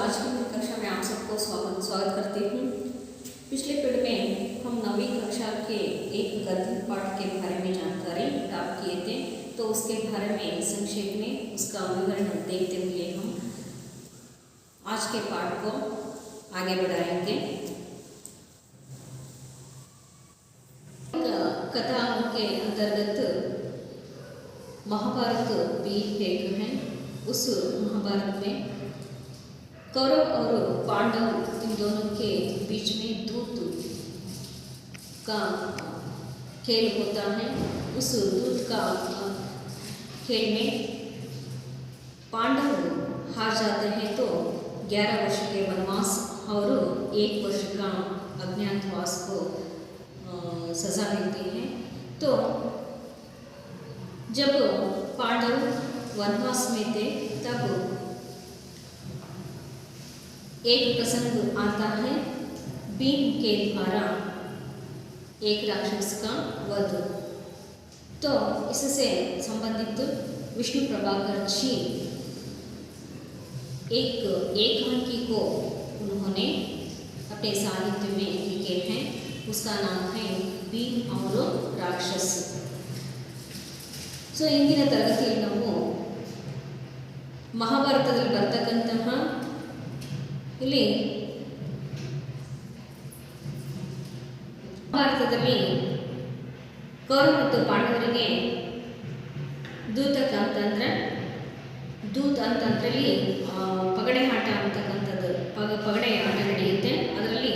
आज की मेरी कक्षा में आप सबको स्वागत करती हूँ। पिछले पीरियड में हम 9वीं कक्षा के एक गद्य पाठ के बारे में जानकारी प्राप्त किए थे, तो उसके बारे में संक्षेप में उसका विवरण देखते हुए हम आज के पाठ को आगे बढ़ाएंगे। कथाओं के अंतर्गत महाभारत भी एक है। उस महाभारत में कौरव और पांडव इन दोनों के बीच में दूत का खेल होता है। उस दूत का खेल में पांडव हार जाते हैं तो 11 वर्ष के वनवास और 1 वर्ष का अज्ञातवास को सजा मिलती है। तो जब पांडव वनवास में थे तब एक प्रसंग आता है, भीम के द्वारा एक राक्षस का वध। तो इससे संबंधित विष्णु प्रभाकर जी एक एकांकी को उन्होंने अपने साहित्य में लिखे हैं। उसका नाम है भीम और राक्षस। ಸೊ ಇಂದಿನ ತರಗತಿಯಲ್ಲಿ ನಾವು ಮಹಾಭಾರತದಲ್ಲಿ ಬರ್ತಕ್ಕಂತಹ ಇಲ್ಲಿ ಭಾರತದಲ್ಲಿ ಕೌರವ ಮತ್ತು ಪಾಂಡವರಿಗೆ ದೂತ ಅಂತಂದ್ರಲ್ಲಿ ಪಗಡೆ ಆಟ ಅಂತಕ್ಕಂಥದ್ದು ಪಗಡೆ ಆಟ ನಡೆಯುತ್ತೆ. ಅದರಲ್ಲಿ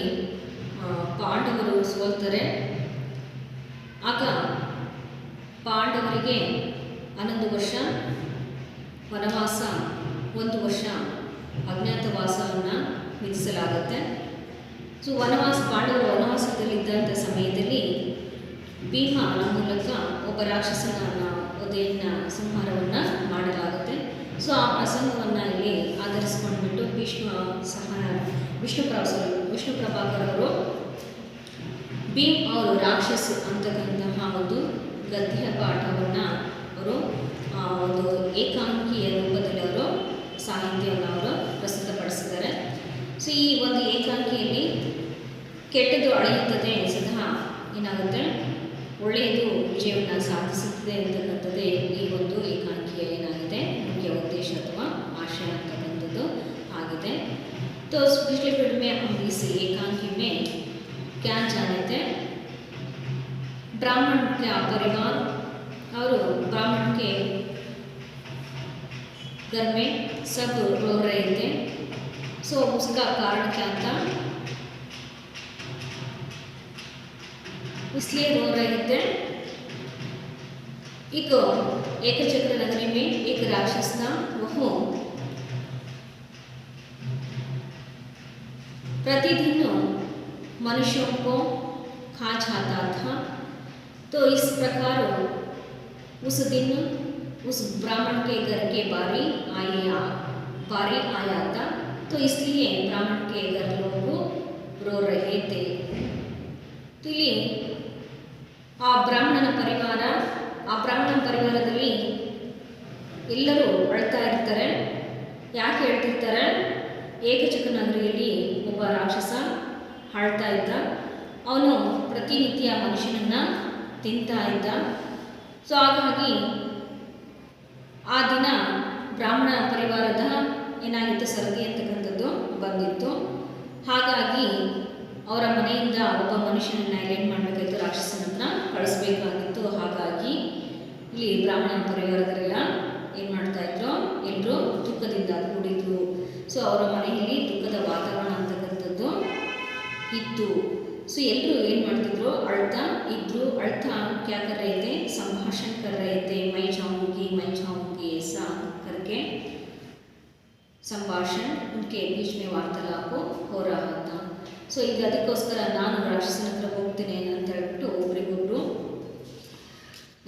ಪಾಂಡವರು ಸೋಲ್ತಾರೆ. ಆಗ ಪಾಂಡವರಿಗೆ 11 ವರ್ಷ ವನವಾಸ, 1 ವರ್ಷ ಅಜ್ಞಾತವಾಸವನ್ನು ವಿಧಿಸಲಾಗುತ್ತೆ. ಸೊ ಪಾಂಡವರು ವನವಾಸದಲ್ಲಿದ್ದಂಥ ಸಮಯದಲ್ಲಿ ಭೀಮನ ಮೂಲಕ ಒಬ್ಬ ರಾಕ್ಷಸನ ವಧೆಯನ್ನು ಸಂಹಾರವನ್ನು ಮಾಡಲಾಗುತ್ತೆ. ಸೊ ಆ ಪ್ರಸಂಗವನ್ನು ಇಲ್ಲಿ ಆಧರಿಸಿಕೊಂಡ್ಬಿಟ್ಟು ವಿಷ್ಣು ಪ್ರಭಾಕರ್ ಅವರು ಭೀಮ್ ಅವರು ರಾಕ್ಷಸ್ ಅಂತಕ್ಕಂತಹ ಒಂದು ಗದ್ಯ ಪಾಠವನ್ನು ಅವರು ಒಂದು ಏಕಾಂಕಿಯ ರೂಪದಲ್ಲಿ ಅವರು ಸಾಹಿತ್ಯವನ್ನು ಅವರು ಪ್ರಸ್ತುತಪಡಿಸಿದ್ದಾರೆ. ಸೊ ಈ ಒಂದು ಏಕಾಂಕಿಯಲ್ಲಿ ಕೆಟ್ಟದ್ದು ಅಳೆಯುತ್ತದೆ ಸದಾ ಏನಾಗುತ್ತೆ, ಒಳ್ಳೆಯದು ವಿಜಯವನ್ನು ಸಾಧಿಸುತ್ತದೆ ಅಂತಕ್ಕಂಥದ್ದೇ ಈ ಒಂದು ಏಕಾಂಕಿಯ ಏನಾಗಿದೆ ಮುಖ್ಯ ಉದ್ದೇಶ ಅಥವಾ ಆಶಯ ಅಂತಕ್ಕಂಥದ್ದು ಆಗಿದೆ. तो पिछले पीरियड में हम इस एकांकी में क्या जाने थे, ब्राह्मण का परिवार और ब्राह्मण के घर में सब रो रहे थे. सो उसका कारण क्या था, इसलिए रो रहे थे. एक चक्र नगरी में एक राक्षस था, वो प्रतिदिन मनुष्यों को खा जाता था. तो इस प्रकार उस दिन उस ब्राह्मण के घर के बारी आया था. तो इसलिए ब्राह्मण के घर लोग रो रहे थे. तो ಇಲ್ಲಿ ಆ ಬ್ರಾಹ್ಮಣನ ಪರಿವಾರದಲ್ಲಿ ಎಲ್ಲರೂ ಅಳ್ತಾ ಇರ್ತಾರೆ. ಯಾಕೆ ಹೇಳ್ತಿರ್ತಾರೆ, ಏಕಚಕ್ರ ನಗರಿಯಲ್ಲಿ ಒಬ್ಬ ರಾಕ್ಷಸ ಆಳ್ತಾ ಇದ್ದ. ಅವನು ಪ್ರತಿನಿತ್ಯ ಮನುಷ್ಯನನ್ನು ತಿಂತಾ ಇದ್ದ. ಸೊ ಹಾಗಾಗಿ ಆ ದಿನ ಬ್ರಾಹ್ಮಣ ಪರಿವಾರದ ಏನಾಗಿತ್ತು, ಸರದಿ ಅಂತಕ್ಕಂಥದ್ದು ಬಂದಿತ್ತು. ಹಾಗಾಗಿ ಅವರ ಮನೆಯಿಂದ ಒಬ್ಬ ಮನುಷ್ಯನನ್ನು ಏನು ಮಾಡಬೇಕಾಗಿತ್ತು, ರಾಕ್ಷಸನನ್ನ ಕಳಿಸ್ಬೇಕಾಗಿತ್ತು. ಹಾಗಾಗಿ ಇಲ್ಲಿ ಬ್ರಾಹ್ಮಣ ಪರಿವಾರದರೆಲ್ಲ ಏನು ಮಾಡ್ತಾಯಿದ್ರು, ಎಲ್ಲರೂ ದುಃಖದಿಂದ ಕೂಡಿದ್ರು. ಸೊ ಅವರ ಮನೆಯಲ್ಲಿ ದುಃಖದ ವಾತಾವರಣ ಅಂತಕ್ಕಂಥದ್ದು ಇತ್ತು. ಸೊ ಎಲ್ಲರೂ ಏನು ಮಾಡ್ತಿದ್ರು, ಅಳ್ತಾ ಇದ್ರು. ಅಳ್ತಾ क्या कर रहे थे, संभाषण कर रहे थे. मैं जाऊंगी ऐसा करके संभाषण उनके बीच में वार्तालाप हो रहा था. ಸೊ ಈಗ ಅದಕ್ಕೋಸ್ಕರ ನಾನು ರಾಕ್ಷಸನ ಹತ್ರ ಹೋಗ್ತೇನೆ ಅಂತ ಹೇಳ್ಬಿಟ್ಟು ಒಬ್ರಿಗೊಬ್ರು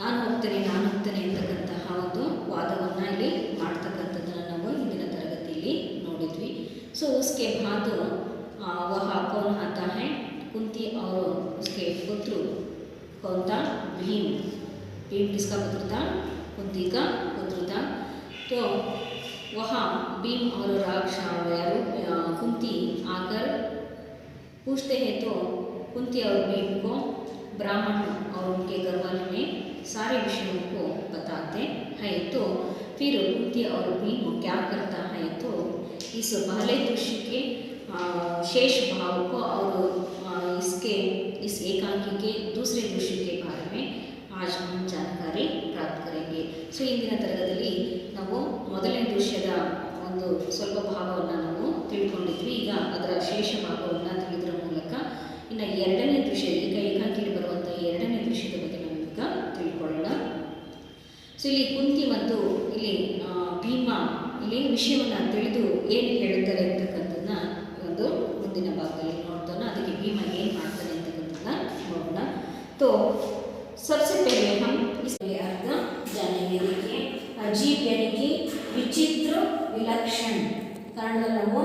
ನಾನು ಹೋಗ್ತೇನೆ ಅಂತಕ್ಕಂತಹ ಒಂದು ವಾದವನ್ನು ಇಲ್ಲಿ ಮಾಡ್ತಕ್ಕಂಥದ್ದನ್ನು ನಾವು ಇಂದಿನ ತರಗತಿಯಲ್ಲಿ ನೋಡಿದ್ವಿ. ಸೊ उसके बाद वह कौन आता है, कुंती और उसके पुत्र कौन था, भीम किसका पुत्र था, कुंती का पुत्र था. तो वहाँ भीम और पूछते हैं तो कुंती और भीम को ब्राह्मण और उनके घर वाले में सारे विषयों को बताते हैं। तो फिर कुंती और भीम क्या करता है तो इस पहले दृश्य के शेष भाव को और इस एकांकी के दूसरे दृश्य के बारे में आज हम जानकारी प्राप्त करेंगे। ಸೊ ಇಂದಿನ ತರಗತಿಯಲ್ಲಿ ನಾವು ಮೊದಲನೇ ದೃಶ್ಯದ ಒಂದು ಸ್ವಲ್ಪ ಭಾಗವನ್ನು ನಾವು ತಿಳ್ಕೊಂಡಿದ್ವಿ. ಈಗ ಅದರ ಶೇಷ ಭಾಗವನ್ನು ತಿಳಿದರ ಮೂಲಕ ಇನ್ನು ಎರಡನೇ ದೃಶ್ಯ, ಈಗ ಏಕಾಂಕಿಯಲ್ಲಿ ಬರುವಂಥ ಎರಡನೇ ದೃಶ್ಯದ ಬಗ್ಗೆ ನಾವು ಈಗ ತಿಳ್ಕೊಳ್ಳೋಣ. ಸೊ ಇಲ್ಲಿ ಕುಂತಿ ಮತ್ತು ಇಲ್ಲಿ ಭೀಮ ಇಲ್ಲಿ ವಿಷಯವನ್ನು ತಿಳಿದು ಏನು ಹೇಳುತ್ತಾರೆ ಅಂತಕ್ಕಂಥದ್ದನ್ನ ಒಂದು ಮುಂದಿನ ಭಾಗದಲ್ಲಿ ನೋಡ್ತಾನೆ. ಅದಕ್ಕೆ ಭೀಮ ಏನು ಮಾಡ್ತಾನೆ ಅಂತಕ್ಕಂಥದ್ದನ್ನ ನೋಡೋಣ. तो सबसे पहले हम इसके अर्थ जानेंगे. देखिए अजीब यानी कि विचित्र विलक्षण ಕನ್ನಡದಲ್ಲಿ ನಾವು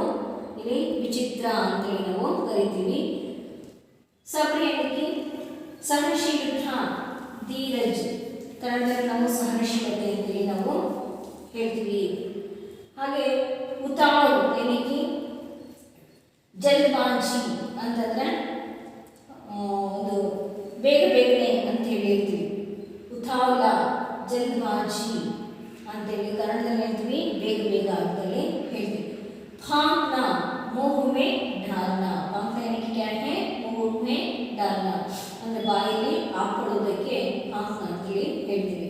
ಇಲ್ಲಿ ವಿಚಿತ್ರ ಅಂತೇಳಿ ನಾವು ಕರಿತೀವಿ. ಸಬ್ರ यानी कि ಸಹನಶೀಲತಾ ಧೀರಜ್ ಕನ್ನಡದಲ್ಲಿ ನಾವು ಸಹನಶೀಲತೆ ಅಂತೇಳಿ ನಾವು ಹೇಳ್ತೀವಿ. ಹಾಗೆ ಉತಾವ್ यानी कि ಜಲ್ದಬಾಜಿ ಅಂತಂದ್ರೆ ಒಂದು ಬೇಗ ಬೇಗನೆ ಅಂತ ಹೇಳಿ ಹೇಳ್ತೀವಿ. ಉತಾವಲ ಜಲ್ದಬಾಜಿ ಅಂತೇಳಿ ಕನ್ನಡದಲ್ಲಿ ಹೇಳ್ತೀವಿ, ಬೇಗ ಬೇಗ ಅಂತೇಳಿ ಹೇಳ್ತೀವಿ. फांकना मुंह में डालना, फांकना यानी कि क्या है, मुंह में डालना ಅಂದ್ರೆ ಬಾಯಲ್ಲಿ ಹಾಕೊಳ್ಳೋದಕ್ಕೆ फांकना ಅಂತೇಳಿ ಹೇಳ್ತೀವಿ.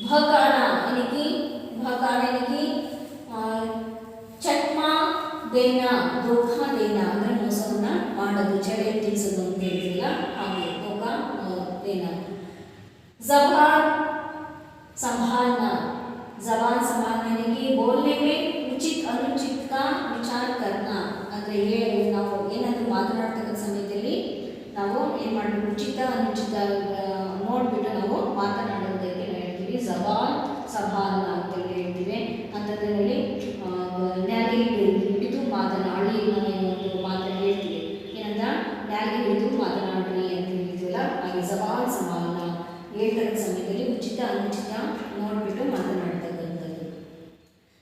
भगाना यानी कि चकमा देना, धोखा देना ಅಂದ್ರೆ ಮೋಸವನ್ನ ಮಾಡೋದು, ಚಳಿ ತಿಳಿಸೋದು ಅಂತ ಹೇಳ್ತೀವಲ್ಲ ಹಾಗೆ धोखा देना. जबान संभालना, जबान संभालना यानी कि बोलने में उचित अनुचित का विचार करना ಅಂದ್ರೆ ನಾವು ಏನಾದರೂ ಮಾತನಾಡ್ತಕ್ಕಂಥ ಸಮಯದಲ್ಲಿ ನಾವು ಏನು ಮಾಡಬೇಕು, ಉಚಿತ ಅನುಚಿತ ನೋಡ್ಬಿಟ್ಟು ನಾವು ಮಾತನಾಡೋದಕ್ಕೆ ನಾವು ಹೇಳ್ತೀವಿ ಜಬಾನ್ ಸಂಭಾಲನ ಅಂತೇಳಿ ಹೇಳ್ತೀವಿ. ಅಂಥದ್ರಲ್ಲಿ ನ್ಯಾಲಿಗೆ ಹಿಡಿದು ಮಾತನಾಡಿ ಒಂದು ಮಾತನ್ನು ಹೇಳ್ತೀವಿ, ಏನಂತ ನ್ಯಾಲಿಗೆ ಹಿಡಿದು ಮಾತನಾಡ್ರಿ ಅಂತ ಹೇಳ್ತೀವಲ್ಲ ಹಾಗೆ ಜಬಾನ್ ಸಂಭಾಲನ ಹೇಳ್ತಕ್ಕಂಥ ಸಮಯದಲ್ಲಿ ಉಚಿತ ಅನುಚಿತ ನೋಡ್ಬಿಟ್ಟು ಮಾತನಾಡ್ತಕ್ಕಂಥದ್ದು.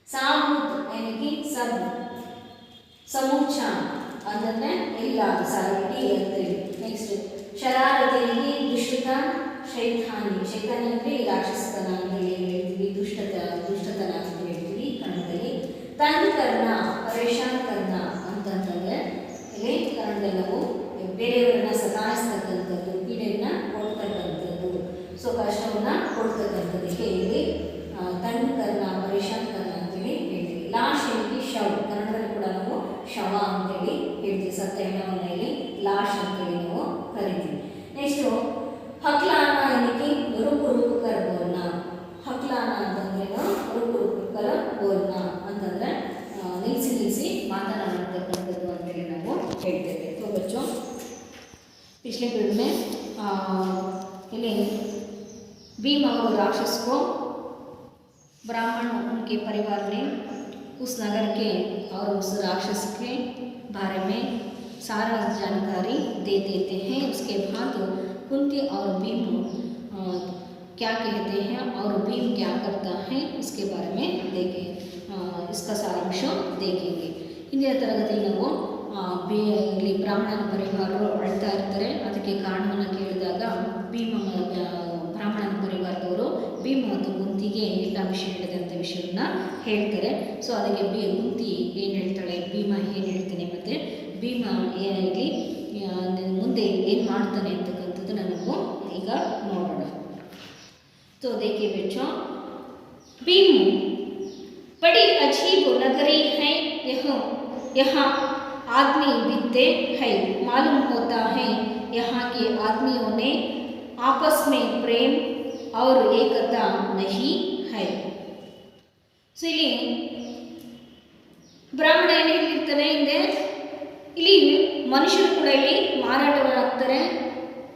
ಸಾಮೂತ್ यानी कि सब ಸಮೂಚ ಅದನ್ನೇ ಇಲ್ಲ ಸಾರಿಟಿ ಅಂತೇಳಿ. ನೆಕ್ಸ್ಟ್ ಶರಾರತ್ यानी कि ದುಷ್ಟತ ಶೈತಾನಿ, ಶೈತಾನಿ ಅಂದರೆ ರಾಕ್ಷಸತನ ಅಂತ ಹೇಳ್ತೀವಿ, ದುಷ್ಟತನ ಅಂತ ಹೇಳ್ತೀವಿ ಕನ್ನಡದಲ್ಲಿ. ತಂಗ್ ಕರ್ನ ಪರೇಶಾನ್ ಕರ್ನ ಅಂತಂತಂದರೆ ಇಲ್ಲಿ ಕನ್ನಡದಲ್ಲಿ ನಾವು ಬೇರೆಯವರನ್ನ ಸತಾಯಿಸ್ತಕ್ಕಂಥದ್ದು, ಪೀಡೆಯನ್ನು ಕೊಡ್ತಕ್ಕಂಥದ್ದು, ಸೊ ಕಷ್ಟವನ್ನು ಕೊಡ್ತಕ್ಕಂಥದ್ದಕ್ಕೆ ಇಲ್ಲಿ ತಂಗ್ ಕರ್ನ ಪರೇಶಾನ್ ಕರ್ನ ಅಂತೇಳಿ ಹೇಳ್ತೀವಿ. ಲಾಶ್ ಯಾನಿ ಶವ, ಕನ್ನಡದಲ್ಲಿ ಕೂಡ ನಾವು ಶವ ಅಂತೇಳಿ ಹೇಳ್ತೀವಿ, ಸತ್ತ ಹೆಣ್ಣವನ್ನು ಇಲ್ಲಿ ಲಾಶ್ ಅಂತೇಳಿ ನಾವು ಕರಿತೀವಿ. ನೆಕ್ಸ್ಟು ಹಕ್ಲಾನ यानी कि रुक रुक कर बोलना, ಹಕ್ಲಾನ ಅಂತಂದ್ರೆ रुक रुक कर बोलना ಅಂತಂದ್ರೆ ನಿಲ್ಲಿಸಿ ಮಾತನಾಡತಕ್ಕಂಥದ್ದು ಅಂತೇಳಿ ನಾವು ಹೇಳ್ತೇವೆ. तो बच्चों पिछले पीरियड में ಇಲ್ಲಿ भीम और राक्षस को ब्राह्मण उनके परिवार ने उस नगर के और उस राक्षस के बारे में सारा जानकारी दे देते हैं. उसके बाद कुंती और भीम क्या कहते हैं और भीम क्या करता है उसके बारे में देखें, इसका सारांश देखेंगे. ಹಿಂದಿನ ತರಗತಿಯಲ್ಲಿ ನಾವು ಇಲ್ಲಿ ಬ್ರಾಹ್ಮಣನ ಪರಿವಾರರು ಅಳ್ತಾ ಇರ್ತಾರೆ, ಅದಕ್ಕೆ ಕಾರಣವನ್ನು ಕೇಳಿದಾಗ ಬ್ರಾಹ್ಮಣನ ಪರಿವಾರದವರು ಭೀಮ ಮತ್ತು ಕುಂತಿಗೆ ಎಲ್ಲ ವಿಷಯ ಹೇಳಿದಂಥ ವಿಷಯವನ್ನು ಹೇಳ್ತಾರೆ. ಸೊ ಅದಕ್ಕೆ ಕುಂತಿ ಏನು ಹೇಳ್ತಾಳೆ, ಭೀಮ ಏನು ಹೇಳ್ತಾನೆ ಮತ್ತು ಭೀಮ ಇಲ್ಲಿ ಮುಂದೆ ಏನು ಮಾಡ್ತಾನೆ ಅಂತಕ್ಕಂಥದ್ದನ್ನು ನಾವು ಈಗ ನೋಡೋಣ. तो देखिए बच्चों, भीम बड़ी अजीब नगरी है, यहाँ आदमी बीतते हैं, मालूम होता है यहाँ के आदमियों ने आपस में प्रेम और एकता नहीं है. ಸೊ ಇಲ್ಲಿ ಬ್ರಾಹ್ಮಣ ಏನು ಹೇಳಿರ್ತಾನೆ ಹಿಂದೆ, ಇಲ್ಲಿ ಮನುಷ್ಯರು ಕೂಡ ಇಲ್ಲಿ ಮಾರಾಟವಾಗ್ತಾರೆ.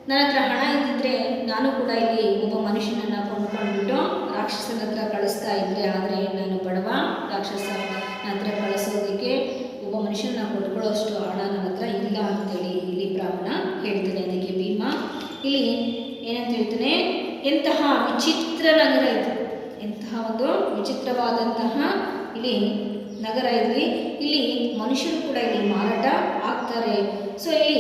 ನನ್ನ ಹತ್ರ ಹಣ ಇದ್ದಿದ್ರೆ ನಾನು ಕೂಡ ಇಲ್ಲಿ ಒಬ್ಬ ಮನುಷ್ಯನನ್ನು ಕೊಂಡ್ಕೊಂಡ್ಬಿಟ್ಟು ರಾಕ್ಷಸನ ಹತ್ರ ಕಳಿಸ್ತಾ ಇದ್ದೆ, ಆದರೆ ನಾನು ಬಡವ, ರಾಕ್ಷಸ ನನ್ನ ಹತ್ರ ಕಳಿಸೋದಕ್ಕೆ ಒಬ್ಬ ಮನುಷ್ಯನ ಕೊಂಡ್ಕೊಳ್ಳೋಷ್ಟು ಹಣ ನನ್ನ ಹತ್ರ ಇಲ್ಲ ಅಂತೇಳಿ ಇಲ್ಲಿ ಬ್ರಾಹ್ಮಣ ಹೇಳ್ತಾನೆ. ಅದಕ್ಕೆ ಭೀಮ ಇಲ್ಲಿ ಏನಂತ ಹೇಳ್ತಾನೆ, ಎಂತಹ ವಿಚಿತ್ರ ನಗರ ಇದು, ಎಂತಹ ಒಂದು ವಿಚಿತ್ರವಾದಂತಹ ಇಲ್ಲಿ ನಗರ ಇಲ್ಲಿ ಮನುಷ್ಯರು ಕೂಡ ಇಲ್ಲಿ ಮಾರಾಟ ಆಗ್ತಾರೆ. ಸೊ ಇಲ್ಲಿ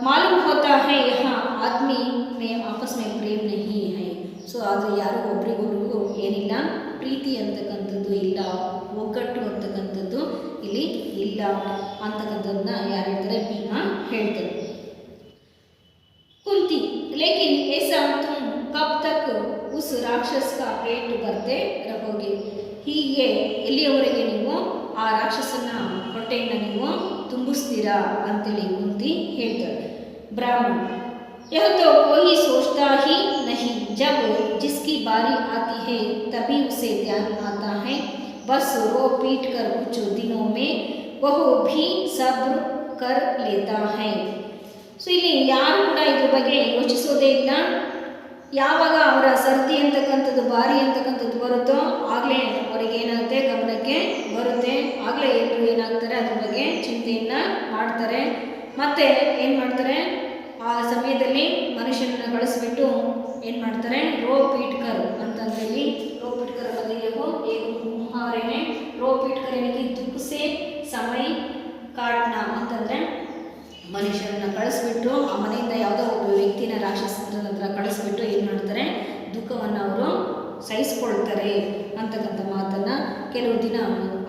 मालूम होता है यहाँ आदमी में आपस में प्रेम नहीं है. ಸೊ ಅದು ಯಾರು ಒಬ್ರಿಗೊಬ್ರಿಗೂ ಏನಿಲ್ಲ, ಪ್ರೀತಿ ಅಂತಕ್ಕಂಥದ್ದು ಇಲ್ಲ, ಒಗ್ಗಟ್ಟು ಅಂತಕ್ಕಂಥದ್ದು ಇಲ್ಲಿ ಇಲ್ಲ ಅಂತಕ್ಕಂಥದ್ದನ್ನ ಯಾರು ಹೇಳ್ತಾರೆ, ಭೀಮ ಹೇಳ್ತಾರೆ. कुंती लेकिन ऐसा तुम कब तक उस राक्षस का पेट भरते रहोगे. ಹೀಗೆ ಎಲ್ಲಿಯವರೆಗೆ ನೀವು ಆ ರಾಕ್ಷಸನ ಹೊಟ್ಟೆಯನ್ನು ನೀವು ತುಂಬಿಸ್ತೀರಾ ಅಂತೇಳಿ ಕುಂತಿ ಹೇಳ್ತಾರೆ. ಬ್ರಾಹ್ಮಣ यह तो कोई सोचता ही नहीं, जब जिसकी बारी आती है तभी उसे ध्यान आता है. बस रो पीट कर कुछ दिनों में वह भी सब्र कर लेता है. ಸೊ ಇಲ್ಲಿ ಯಾರು ಕೂಡ ಇದ್ರ ಬಗ್ಗೆ ಯೋಚಿಸೋದೇ ಇಲ್ಲ. ಯಾವಾಗ ಅವರ ಸರ್ದಿ ಅಂತಕ್ಕಂಥದ್ದು ಬಾರಿ ಅಂತಕ್ಕಂಥದ್ದು ಬರುತ್ತೋ ಆಗಲೇ ಅವರಿಗೆ ಏನಾಗುತ್ತೆ, ಗಮನಕ್ಕೆ ಬರುತ್ತೆ. ಆಗಲೇ ಎಲ್ಲರೂ ಏನಾಗ್ತಾರೆ, ಅದ್ರ ಬಗ್ಗೆ ಚಿಂತೆಯನ್ನು ಮಾಡ್ತಾರೆ. ಮತ್ತು ಏನು ಮಾಡ್ತಾರೆ, ಆ ಸಮಯದಲ್ಲಿ ಮನುಷ್ಯನನ್ನು ಕಳಿಸ್ಬಿಟ್ಟು ಏನು ಮಾಡ್ತಾರೆ, ರೋ ಪೀಟ್ಕರ್ ಅಂತಂದೇಳಿ, ರೋ ಪೀಟ್ಕರ್ ಬದಲಿಗೆ ಮುಹಾವರೆನೆ ರೋ ಪೀಟ್ಕರ್ ಏನಕ್ಕೆ ದುಃಖಸೆ ಸಮಯ ಕಾಟ್ನ ಅಂತಂದರೆ ಮನುಷ್ಯರನ್ನ ಕಳಿಸ್ಬಿಟ್ಟು ಆ ಮನೆಯಿಂದ ಯಾವುದೋ ಒಬ್ಬ ವ್ಯಕ್ತಿನ ರಾಕ್ಷಸರ ಹತ್ರ ಕಳಿಸ್ಬಿಟ್ಟು ಏನು ಮಾಡ್ತಾರೆ, ದುಃಖವನ್ನು ಅವರು ಸಹಿಸ್ಕೊಳ್ತಾರೆ ಅಂತಕ್ಕಂಥ ಮಾತನ್ನು ಕೆಲವು ದಿನ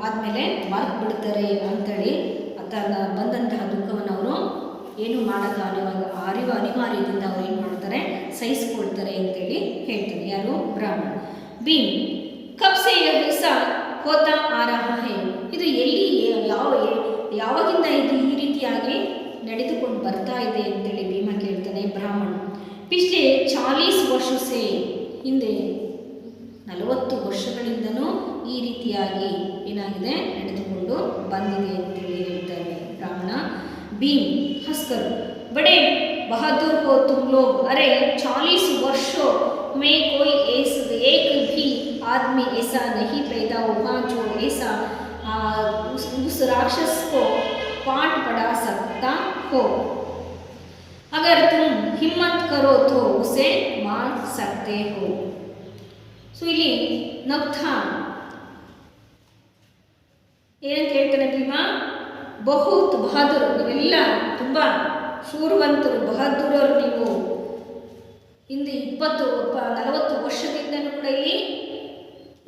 ಆದಮೇಲೆ ಮರೆತು ಬಿಡ್ತಾರೆ ಅಂಥೇಳಿ ತನ್ನ ಬಂದಂತಹ ದುಃಖವನ್ನು ಅವರು ಏನು ಮಾಡೋಕ್ಕೆ ಅನಿವಾರ್ಯದಿಂದ ಅವ್ರು ಏನು ಮಾಡ್ತಾರೆ, ಸಹಿಸ್ಕೊಳ್ತಾರೆ ಅಂತೇಳಿ ಹೇಳ್ತಾರೆ. ಯಾರು, ಬ್ರಾಹ್ಮಣ. ಭೀಮ್ ಕಬ್ಸೆ ಹಿಸ್ಸಾ ಹೋತಾ ಆ ರಹಾ ಹೈ. ಇದು ಎಲ್ಲಿ ಯಾವಾಗಿಂದ ಇದು ಈ ರೀತಿಯಾಗಿ ನಡೆದುಕೊಂಡು ಬರ್ತಾ ಇದೆ ಅಂತೇಳಿ ಭೀಮ ಕೇಳ್ತಾನೆ. ಬ್ರಾಹ್ಮಣ ಪಿछले 40 ವರ್ಷಸೆ, ಹಿಂದೆ 40 ವರ್ಷಗಳಿಂದನೂ ಈ ರೀತಿಯಾಗಿ ಏನಾಗಿದೆ, ನಡೆದುಕೊಂಡು ಬಂದಿದೆ ಅಂತೇಳಿ ಹೇಳ್ತಾರೆ ಬ್ರಾಹ್ಮಣ. ಭೀಮ್ हंसकर बड़े बहादुर हो तुम लोग. अरे 40 वर्षों में कोई एक भी आदमी ऐसा नहीं पैदा हुआ जो ऐसा उस राक्षस को पाट पड़ा सकता हो. अगर तुम हिम्मत करो तो उसे मार सकते हो. ಸೊ ಇಲ್ಲಿ ನಗ್ತಾ ಏನಂತ ಹೇಳ್ತಾನೆ ಭೀಮ, ಬಹುತ್ ಬಹದ್ದೂರ್, ನೀವೆಲ್ಲ ತುಂಬ ಶೂರವಂತರು, ಬಹದ್ದೂರರು ನೀವು. ಹಿಂದೆ 40 ವರ್ಷದಿಂದಲೂ ಕೂಡ ಇಲ್ಲಿ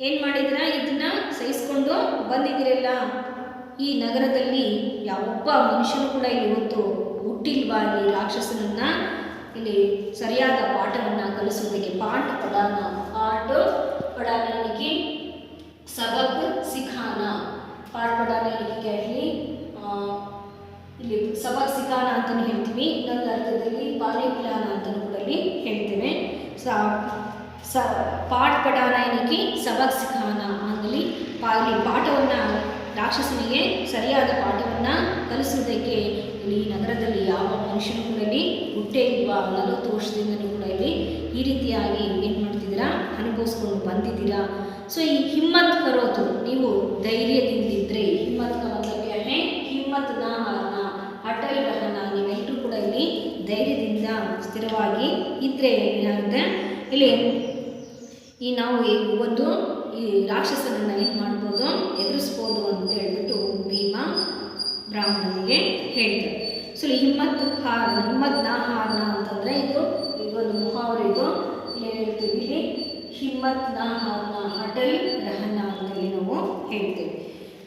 ಏನು ಮಾಡಿದಿರ, ಇದನ್ನು ಸಹಿಸ್ಕೊಂಡು ಬಂದಿದ್ದೀರಲ್ಲ. ಈ ನಗರದಲ್ಲಿ ಯಾವೊಬ್ಬ ಮನುಷ್ಯನು ಕೂಡ ಇಲ್ಲಿ ಇವತ್ತು ಹುಟ್ಟಿಲ್ವಾ ಈ ರಾಕ್ಷಸನನ್ನು ಇಲ್ಲಿ ಸರಿಯಾದ ಪಾಠವನ್ನು ಕಲಿಸೋದಕ್ಕೆ. ಪಾಠ ಪಡಾನಕ್ಕೆ ಸಬಕ್ ಸಿಖಾನ, ಪಾಠ ಪಡಾನಕ್ಕೆ ಇಲ್ಲಿ ಸಬಕ್ ಸಿಖಾನ ಅಂತಲೂ ಹೇಳ್ತೀವಿ, ಇನ್ನೊಂದು ಅರ್ಥದಲ್ಲಿ ಪಾಲಿ ಪಿಲಾನ ಅಂತಲೂ ಕೂಡ ಇಲ್ಲಿ ಹೇಳ್ತೇವೆ. ಪಾಠ ಪಡಾನಕ್ಕೆ ಸಬಕ್ ಸಿಖಾನ ಅಂದಲ್ಲಿ ಪಾಠವನ್ನು, ರಾಕ್ಷಸನಿಗೆ ಸರಿಯಾದ ಪಾಠವನ್ನು ಕಲಿಸುವುದಕ್ಕೆ ಇಲ್ಲಿ ನಗರದಲ್ಲಿ ಯಾವ ಮನುಷ್ಯನೂ ಕೂಡ ಇಲ್ಲಿ ಹುಟ್ಟೇ ಇಲ್ವಾ. 40 ವರ್ಷದಿಂದಲೂ ಕೂಡ ಇಲ್ಲಿ ಈ ರೀತಿಯಾಗಿ ಏನು ಮಾಡ್ತಿದ್ದೀರಾ, ಅನುಭವಿಸ್ಕೊಂಡು ಬಂದಿದ್ದೀರಾ. ಸೊ ಈ ಹಿಮ್ಮತ್ ಕರೋದು, ನೀವು ಧೈರ್ಯದಿಂದಿದ್ದರೆ, ಹಿಮ್ಮತ್ ಕಮಲಕ್ಕೆ ಹಿಮ್ಮತ್ ನ ಹಾರನ ಅಟಲ್ ರಹನ, ನೀವೆಲ್ಲರೂ ಕೂಡ ಇಲ್ಲಿ ಧೈರ್ಯದಿಂದ ಸ್ಥಿರವಾಗಿ ಇದ್ದರೆ ಏನಾಗುತ್ತೆ, ಇಲ್ಲಿ ನಾವು ಒಂದು ಈ ರಾಕ್ಷಸನನ್ನು ಏನು ಮಾಡ್ಬೋದು, ಎದುರಿಸ್ಬೋದು ಅಂತ ಹೇಳ್ಬಿಟ್ಟು ಭೀಮ ಬ್ರಾಹ್ಮಣನಿಗೆ ಹೇಳ್ತಾರೆ. ಸೊ ಇಲ್ಲಿ ಹಿಮ್ಮತ್ ನಾ ಹಾರನ ಅಂತಂದರೆ ಇದೊಂದು ಮುಹಾವರೆ. ಇದು ಇಲ್ಲಿ ಹೇಳ್ತೀವಿ, ಇಲ್ಲಿ ಹಿಮ್ಮತ್ ನಾ ಹಾರನ ಅಟಲ್ ರಹನ ಅಂತೇಳಿ ನಾವು ಹೇಳ್ತೇವೆ.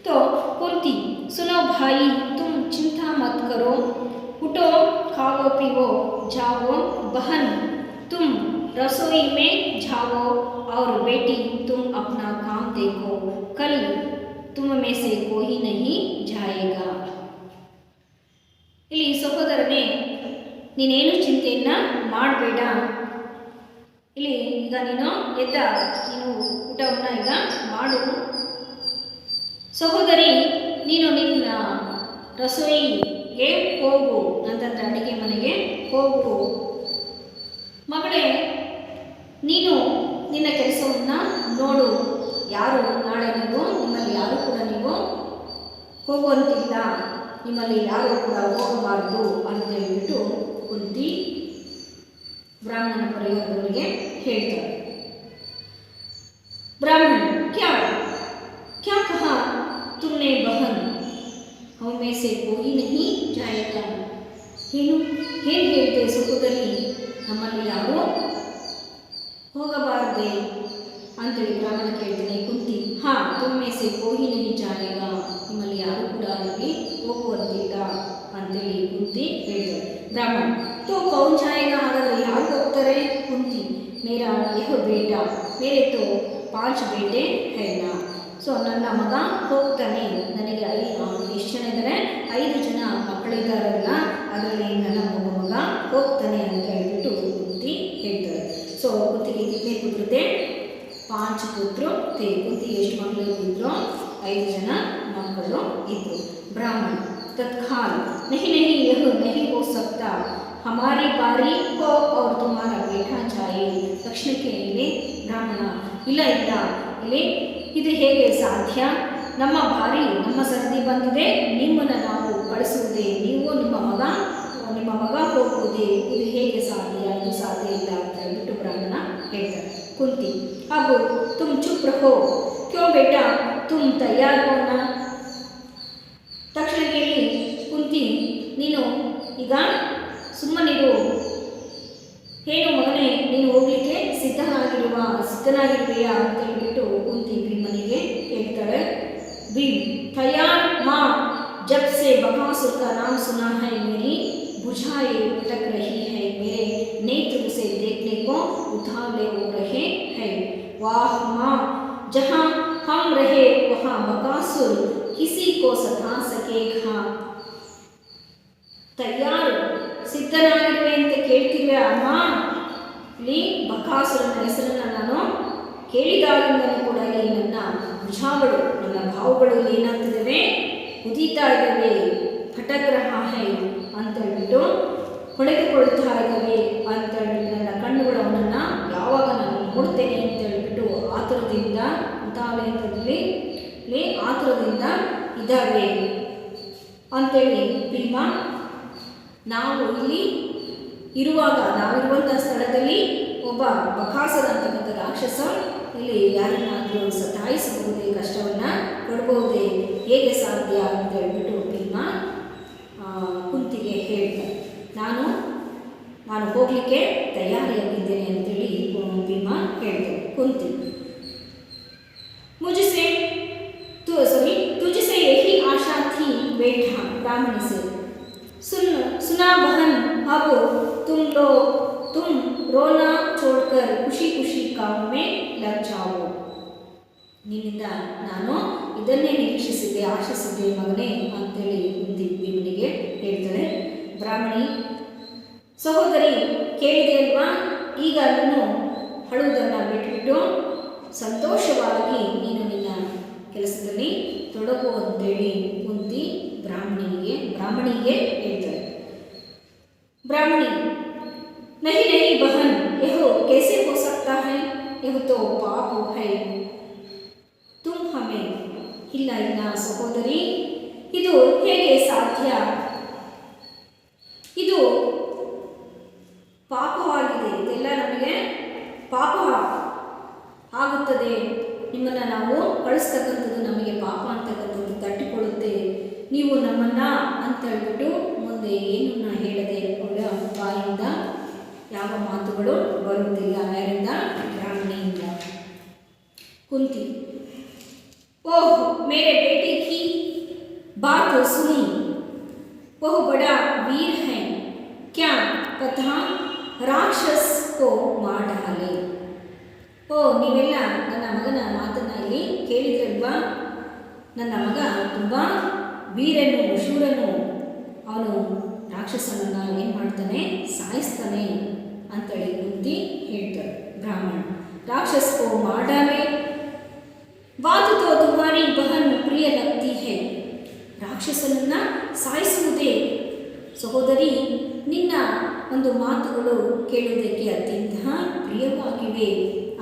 तो कुंती सुनो भाई, तुम चिंता मत करो, उठो खाओ पीओ जाओ. बहन तुम रसोई में जाओ और बेटी तुम अपना काम देखो, कल तुम में से कोई नहीं जाएगा. ಇಲ್ಲಿ ಸಹೋದರನೇ, ನೀನೇನು ಚಿಂತೆಯನ್ನು ಮಾಡಬೇಡ. ಇಲ್ಲಿ ಈಗ ನೀನು ಊಟವನ್ನು ಈಗ ಮಾಡು. ಸಹೋದರಿ, ನೀನು ನಿನ್ನ ರಸೋಯಿಗೆ ಹೋಗು, ಅಂತಂದರೆ ಅಡುಗೆ ಮನೆಗೆ ಹೋಗು. ಮಗಳೇ, ನೀನು ನಿನ್ನ ಕೆಲಸವನ್ನು ನೋಡು. ಯಾರು ನಾಳೆ ನಿಮ್ಮಲ್ಲಿ ಯಾರು ಕೂಡ ನೀವು ಹೋಗುವಂತಿಲ್ಲ, ನಿಮ್ಮಲ್ಲಿ ಯಾರು ಕೂಡ ಹೋಗಬಾರ್ದು ಅಂತ ಹೇಳ್ಬಿಟ್ಟು ಕುಂತಿ ಬ್ರಾಹ್ಮಣನ ಪರಿವಾರದವರಿಗೆ ಹೇಳ್ತಾರೆ. ಬ್ರಾಹ್ಮಣ ಕ್ಯಾ कहा तुमने बहन, हम में से कोई नहीं जाएगा. ಏನು ಏನು ಹೇಳಿದೆ ಸಹೋದರಿ, ನಮ್ಮಲ್ಲಿ ಯಾರೂ ಹೋಗಬಾರದೆ ಅಂತೇಳಿ ಬ್ರಾಹ್ಮಣ ಕೇಳ್ತಾನೆ. ಕುಂತಿ, ಹಾ ತುಮ್ಮೆ ಸೆ ಕೋಹಿ ನಹಿ ಜಾಯೇಗಾ, ನಿಮ್ಮಲ್ಲಿ ಯಾರು ಕೂಡ ಅಲ್ಲಿ ಹೋಗುವಂತಿಲ್ಲ ಅಂತೇಳಿ ಕುಂತಿ ಹೇಳ್ತಾರೆ. ಬ್ರಾಹ್ಮಣ, ತೋ ಕೌನ್ ಜಾಯೇಗಾ, ಹಾಗಾದರೆ ಯಾರು ಹೋಗ್ತಾರೆ? ಕುಂತಿ, ಮೇರಾ ಯಹ ಬೇಟ, ಮೇರೆ ತೋ 5 ಬೇಟೆ ಹೇಳ. ಸೊ ನನ್ನ ಮಗ ಹೋಗ್ತಾನೆ, ನನಗೆ ಎಷ್ಟು ಜನ ಇದ್ದಾರೆ? 5 ಜನ ಮಕ್ಕಳಿದ್ದಾರಲ್ಲ, ಅದರಲ್ಲಿ ನನ್ನ ಮಗ ಹೋಗ್ತಾನೆ ಅಂತ ಹೇಳ್ಬಿಟ್ಟು ಕುಂತಿ ಹೇಳ್ತಾರೆ. ಸೊ ಕುಂತಿಗೆ ಕಿತನೆ ಪುತ್ರ थे? 5 ಪುತ್ರ थे. ಕುಂತಿಗೆ ಎಷ್ಟು ಮಕ್ಕಳು ಇದ್ರು? 5 ಜನ ಮಕ್ಕಳು ಇದ್ರು. ಬ್ರಾಹ್ಮಣ, तत्काल नहीं नहीं यह नहीं हो सकता, हमारी बारी हो और तुम्हारा बेटा जाए. ತಕ್ಷಣಕ್ಕೆ ಇಲ್ಲಿ ಬ್ರಾಹ್ಮಣ, ಇಲ್ಲ ಇಲ್ಲ, ಇಲ್ಲಿ ಇದು ಹೇಗೆ ಸಾಧ್ಯ? ನಮ್ಮ ಬಾರಿ, ನಮ್ಮ ಸರದಿ ಬಂದಿದೆ, ನಿಮ್ಮನ್ನು ನಾವು ಕಳಿಸುವುದೇ, ನೀವು ನಿಮ್ಮ ಮಗ ಹೋಗುವುದೇ, ಇದು ಹೇಗೆ ಸಾಧ್ಯ? ಇದು ಸಾಧ್ಯ ಇಲ್ಲ ಅಂತ ಹೇಳ್ಬಿಟ್ಟು ಬ್ರಾಹ್ಮಣ ಹೇಳ್ತಾರೆ. ಕುಂತಿ, ಹಾಗೂ ತುಮ್ ಚುಪ್ ರಹೋ, ಕ್ಯೋ ಬೇಟಾ ತುಮ್ ತಯಾರ್ ಹೋನಾ. ತಕ್ಷಣ ಹೇಳಿ ಕುಂತಿ, ನೀನು ಈಗ ಸುಮ್ಮನಿರು, ಏನು ಮಗನೇ, ನೀನು ಹೋಗ್ಲಿಕ್ಕೆ ಸಿದ್ಧನಾಗಿರುವೆಯಾ ಅಂತ ಹೇಳ್ಬಿಟ್ಟು ಕುಂತಿ ಭೀಮನಿಗೆ ಹೇಳ್ತಾಳೆ. ಭೀಮ್, ತಯಾರ್ ಮಾ, जब से बकासुर का नाम सुना है मेरी बुझाएं भटक रही है, मेरे नेत्र उसे देखने को उतावले हो रहे हैं. वाह माँ, जहाँ हम रहे वहाँ बकासुर किसी को सता सकेगा. ತಯಾರು, ಸಿದ್ಧನಾಗಿರುವೆ ಅಂತ ಕೇಳ್ತಿರುವೆ ಅಮ್ಮ. ಇಲ್ಲಿ ಬಕಾಸುರನ ಹೆಸರನ್ನು ನಾನು ಕೇಳಿದಾಗಿಂದಲೂ ಕೂಡ ಇಲ್ಲಿ ನನ್ನ ಭುಜಾಗಳು, ನನ್ನ ಭಾವಗಳು ಏನಾಗ್ತಿದ್ದಾವೆ? ಕುದೀತಾ ಇದ್ದಾವೆ. ಭಟಗ್ರಹ ಹೈ ಅಂತ ಹೇಳ್ಬಿಟ್ಟು ಹೊಡೆದುಕೊಳ್ತಾ ಇದ್ದಾವೆ ಅಂತ ಹೇಳ್ಬಿಟ್ಟು ನನ್ನ ಕಣ್ಣುಗಳು ಅವನನ್ನು ಯಾವಾಗ ನಾನು ನೋಡ್ತೇನೆ ಅಂತ ಹೇಳ್ಬಿಟ್ಟು ಆತುರದಿಂದ ಉತಾವಲೆ ಅಂತಲ್ಲಿ ಆತುರದಿಂದ ಇದ್ದಾವೆ ಅಂತೇಳಿ ಭೀಮ, ನಾವು ಇಲ್ಲಿ ಇರುವಾಗ, ನಾವಿರುವಂಥ ಸ್ಥಳದಲ್ಲಿ ಒಬ್ಬ ಬಕಾಸುರ ಅಂತಕ್ಕಂಥ ರಾಕ್ಷಸ ಇಲ್ಲಿ ಯಾರನ್ನಾದರೂ ಸತಾಯಿಸಬಹುದೇ, ಕಷ್ಟವನ್ನು ಕೊಡಬಹುದೇ, ಹೇಗೆ ಸಾಧ್ಯ ಅಂತ ಹೇಳ್ಬಿಟ್ಟು ಭೀಮ ಕುಂತಿಗೆ ಹೇಳ್ತಾರೆ. ನಾನು ಹೋಗಲಿಕ್ಕೆ ತಯಾರಿಯಾಗಿದ್ದೇನೆ ಅಂತೇಳಿ ಭೀಮ ಹೇಳ್ತಾರೆ. ಕುಂತಿ, तुझसे यही आशा थी बेटा. ब्राह्मण से, सुना बहन, अब तुम रोना छोड़कर खुशी खुशी काम में लग जाओ. ನಿನ್ನಿಂದ ನಾನು ಇದನ್ನೇ ನಿರೀಕ್ಷಿಸಿದ್ದೆ, ಆಶಿಸಿದ್ದೆ ಮಗನೇ ಅಂತೇಳಿ ಕುಂತಿ ಭೀಮನಿಗೆ ಹೇಳ್ತಾಳೆ. ಬ್ರಾಹ್ಮಣಿ, ಸಹೋದರಿ ಕೇಳಿದೆ ಅಲ್ವಾ, ಈಗ ನೀನು ಅಳುವುದನ್ನು ಬಿಟ್ಬಿಟ್ಟು ಸಂತೋಷವಾಗಿ ನೀನು ನಿನ್ನ ಕೆಲಸದಲ್ಲಿ ತೊಡಗು ಅಂತೇಳಿ ಕುಂತಿ ಬ್ರಾಹ್ಮಣಿಗೆ ಹೇಳ್ತಾಳೆ. ಬ್ರಾಹ್ಮಣಿ, नहीं नहीं बहन, यह कैसे हो सकता है, यह तो पाप है, तुम हमें. ಇಲ್ಲ ಇಲ್ಲ ಸಹೋದರಿ, ಇದು ಹೇಗೆ ಸಾಧ್ಯ? ಇದು ಪಾಪವಾಗಿದೆ, ಇದೆಲ್ಲ ನಮಗೆ ಪಾಪ ಆಗುತ್ತದೆ. ನಿಮ್ಮನ್ನು ನಾವು ಕಳಿಸ್ತಕ್ಕಂಥದ್ದು ನಮಗೆ ಪಾಪ ಅಂತಕ್ಕಂಥದ್ದು ತಟ್ಟಿಕೊಳ್ಳುತ್ತೆ. ನೀವು ನಮ್ಮನ್ನು ಅಂತ ಹೇಳ್ಬಿಟ್ಟು ಮುಂದೆ ಏನನ್ನ ಹೇಳದೆ ಅವಳ ಬಾಯಿಂದ ಯಾವ ಮಾತುಗಳು ಬರುವುದಿಲ್ಲ. ಯಾರಿಂದ? ಬ್ರಾಹ್ಮಣಿಯಿಂದ. ಕುಂತಿ, ಓಹ್ ಮೇರೆ ಬೇಟೆ ಕಿ ಬಾತ್ ಸುನಿ, वह बड़ा वीर है, क्या पता राक्षस को मार डाले. ಓ ನೀವೆಲ್ಲ ನನ್ನ ಮಗನ ಮಾತನ್ನು ಇಲ್ಲಿ ಕೇಳಿದ್ರಲ್ವಾ? ನನ್ನ ಮಗ ತುಂಬ ವೀರನು, ಶೂರನು, ಅವನು ರಾಕ್ಷಸನನ್ನು ಏನು ಮಾಡ್ತಾನೆ? ಸಾಯಿಸ್ತಾನೆ ಅಂತೇಳಿ ಕುಂತಿ ಹೇಳ್ತಾರೆ. ಬ್ರಾಹ್ಮಣ, राक्षस को मार डाले, बात तो तुम्हारी बहन प्रिय लगती है. ರಾಕ್ಷಸನನ್ನು ಸಾಯಿಸುವುದೇ ಸಹೋದರಿ ನಿನ್ನ ಒಂದು ಮಾತುಗಳು ಕೇಳುವುದಕ್ಕೆ ಅತ್ಯಂತ ಪ್ರಿಯವಾಗಿವೆ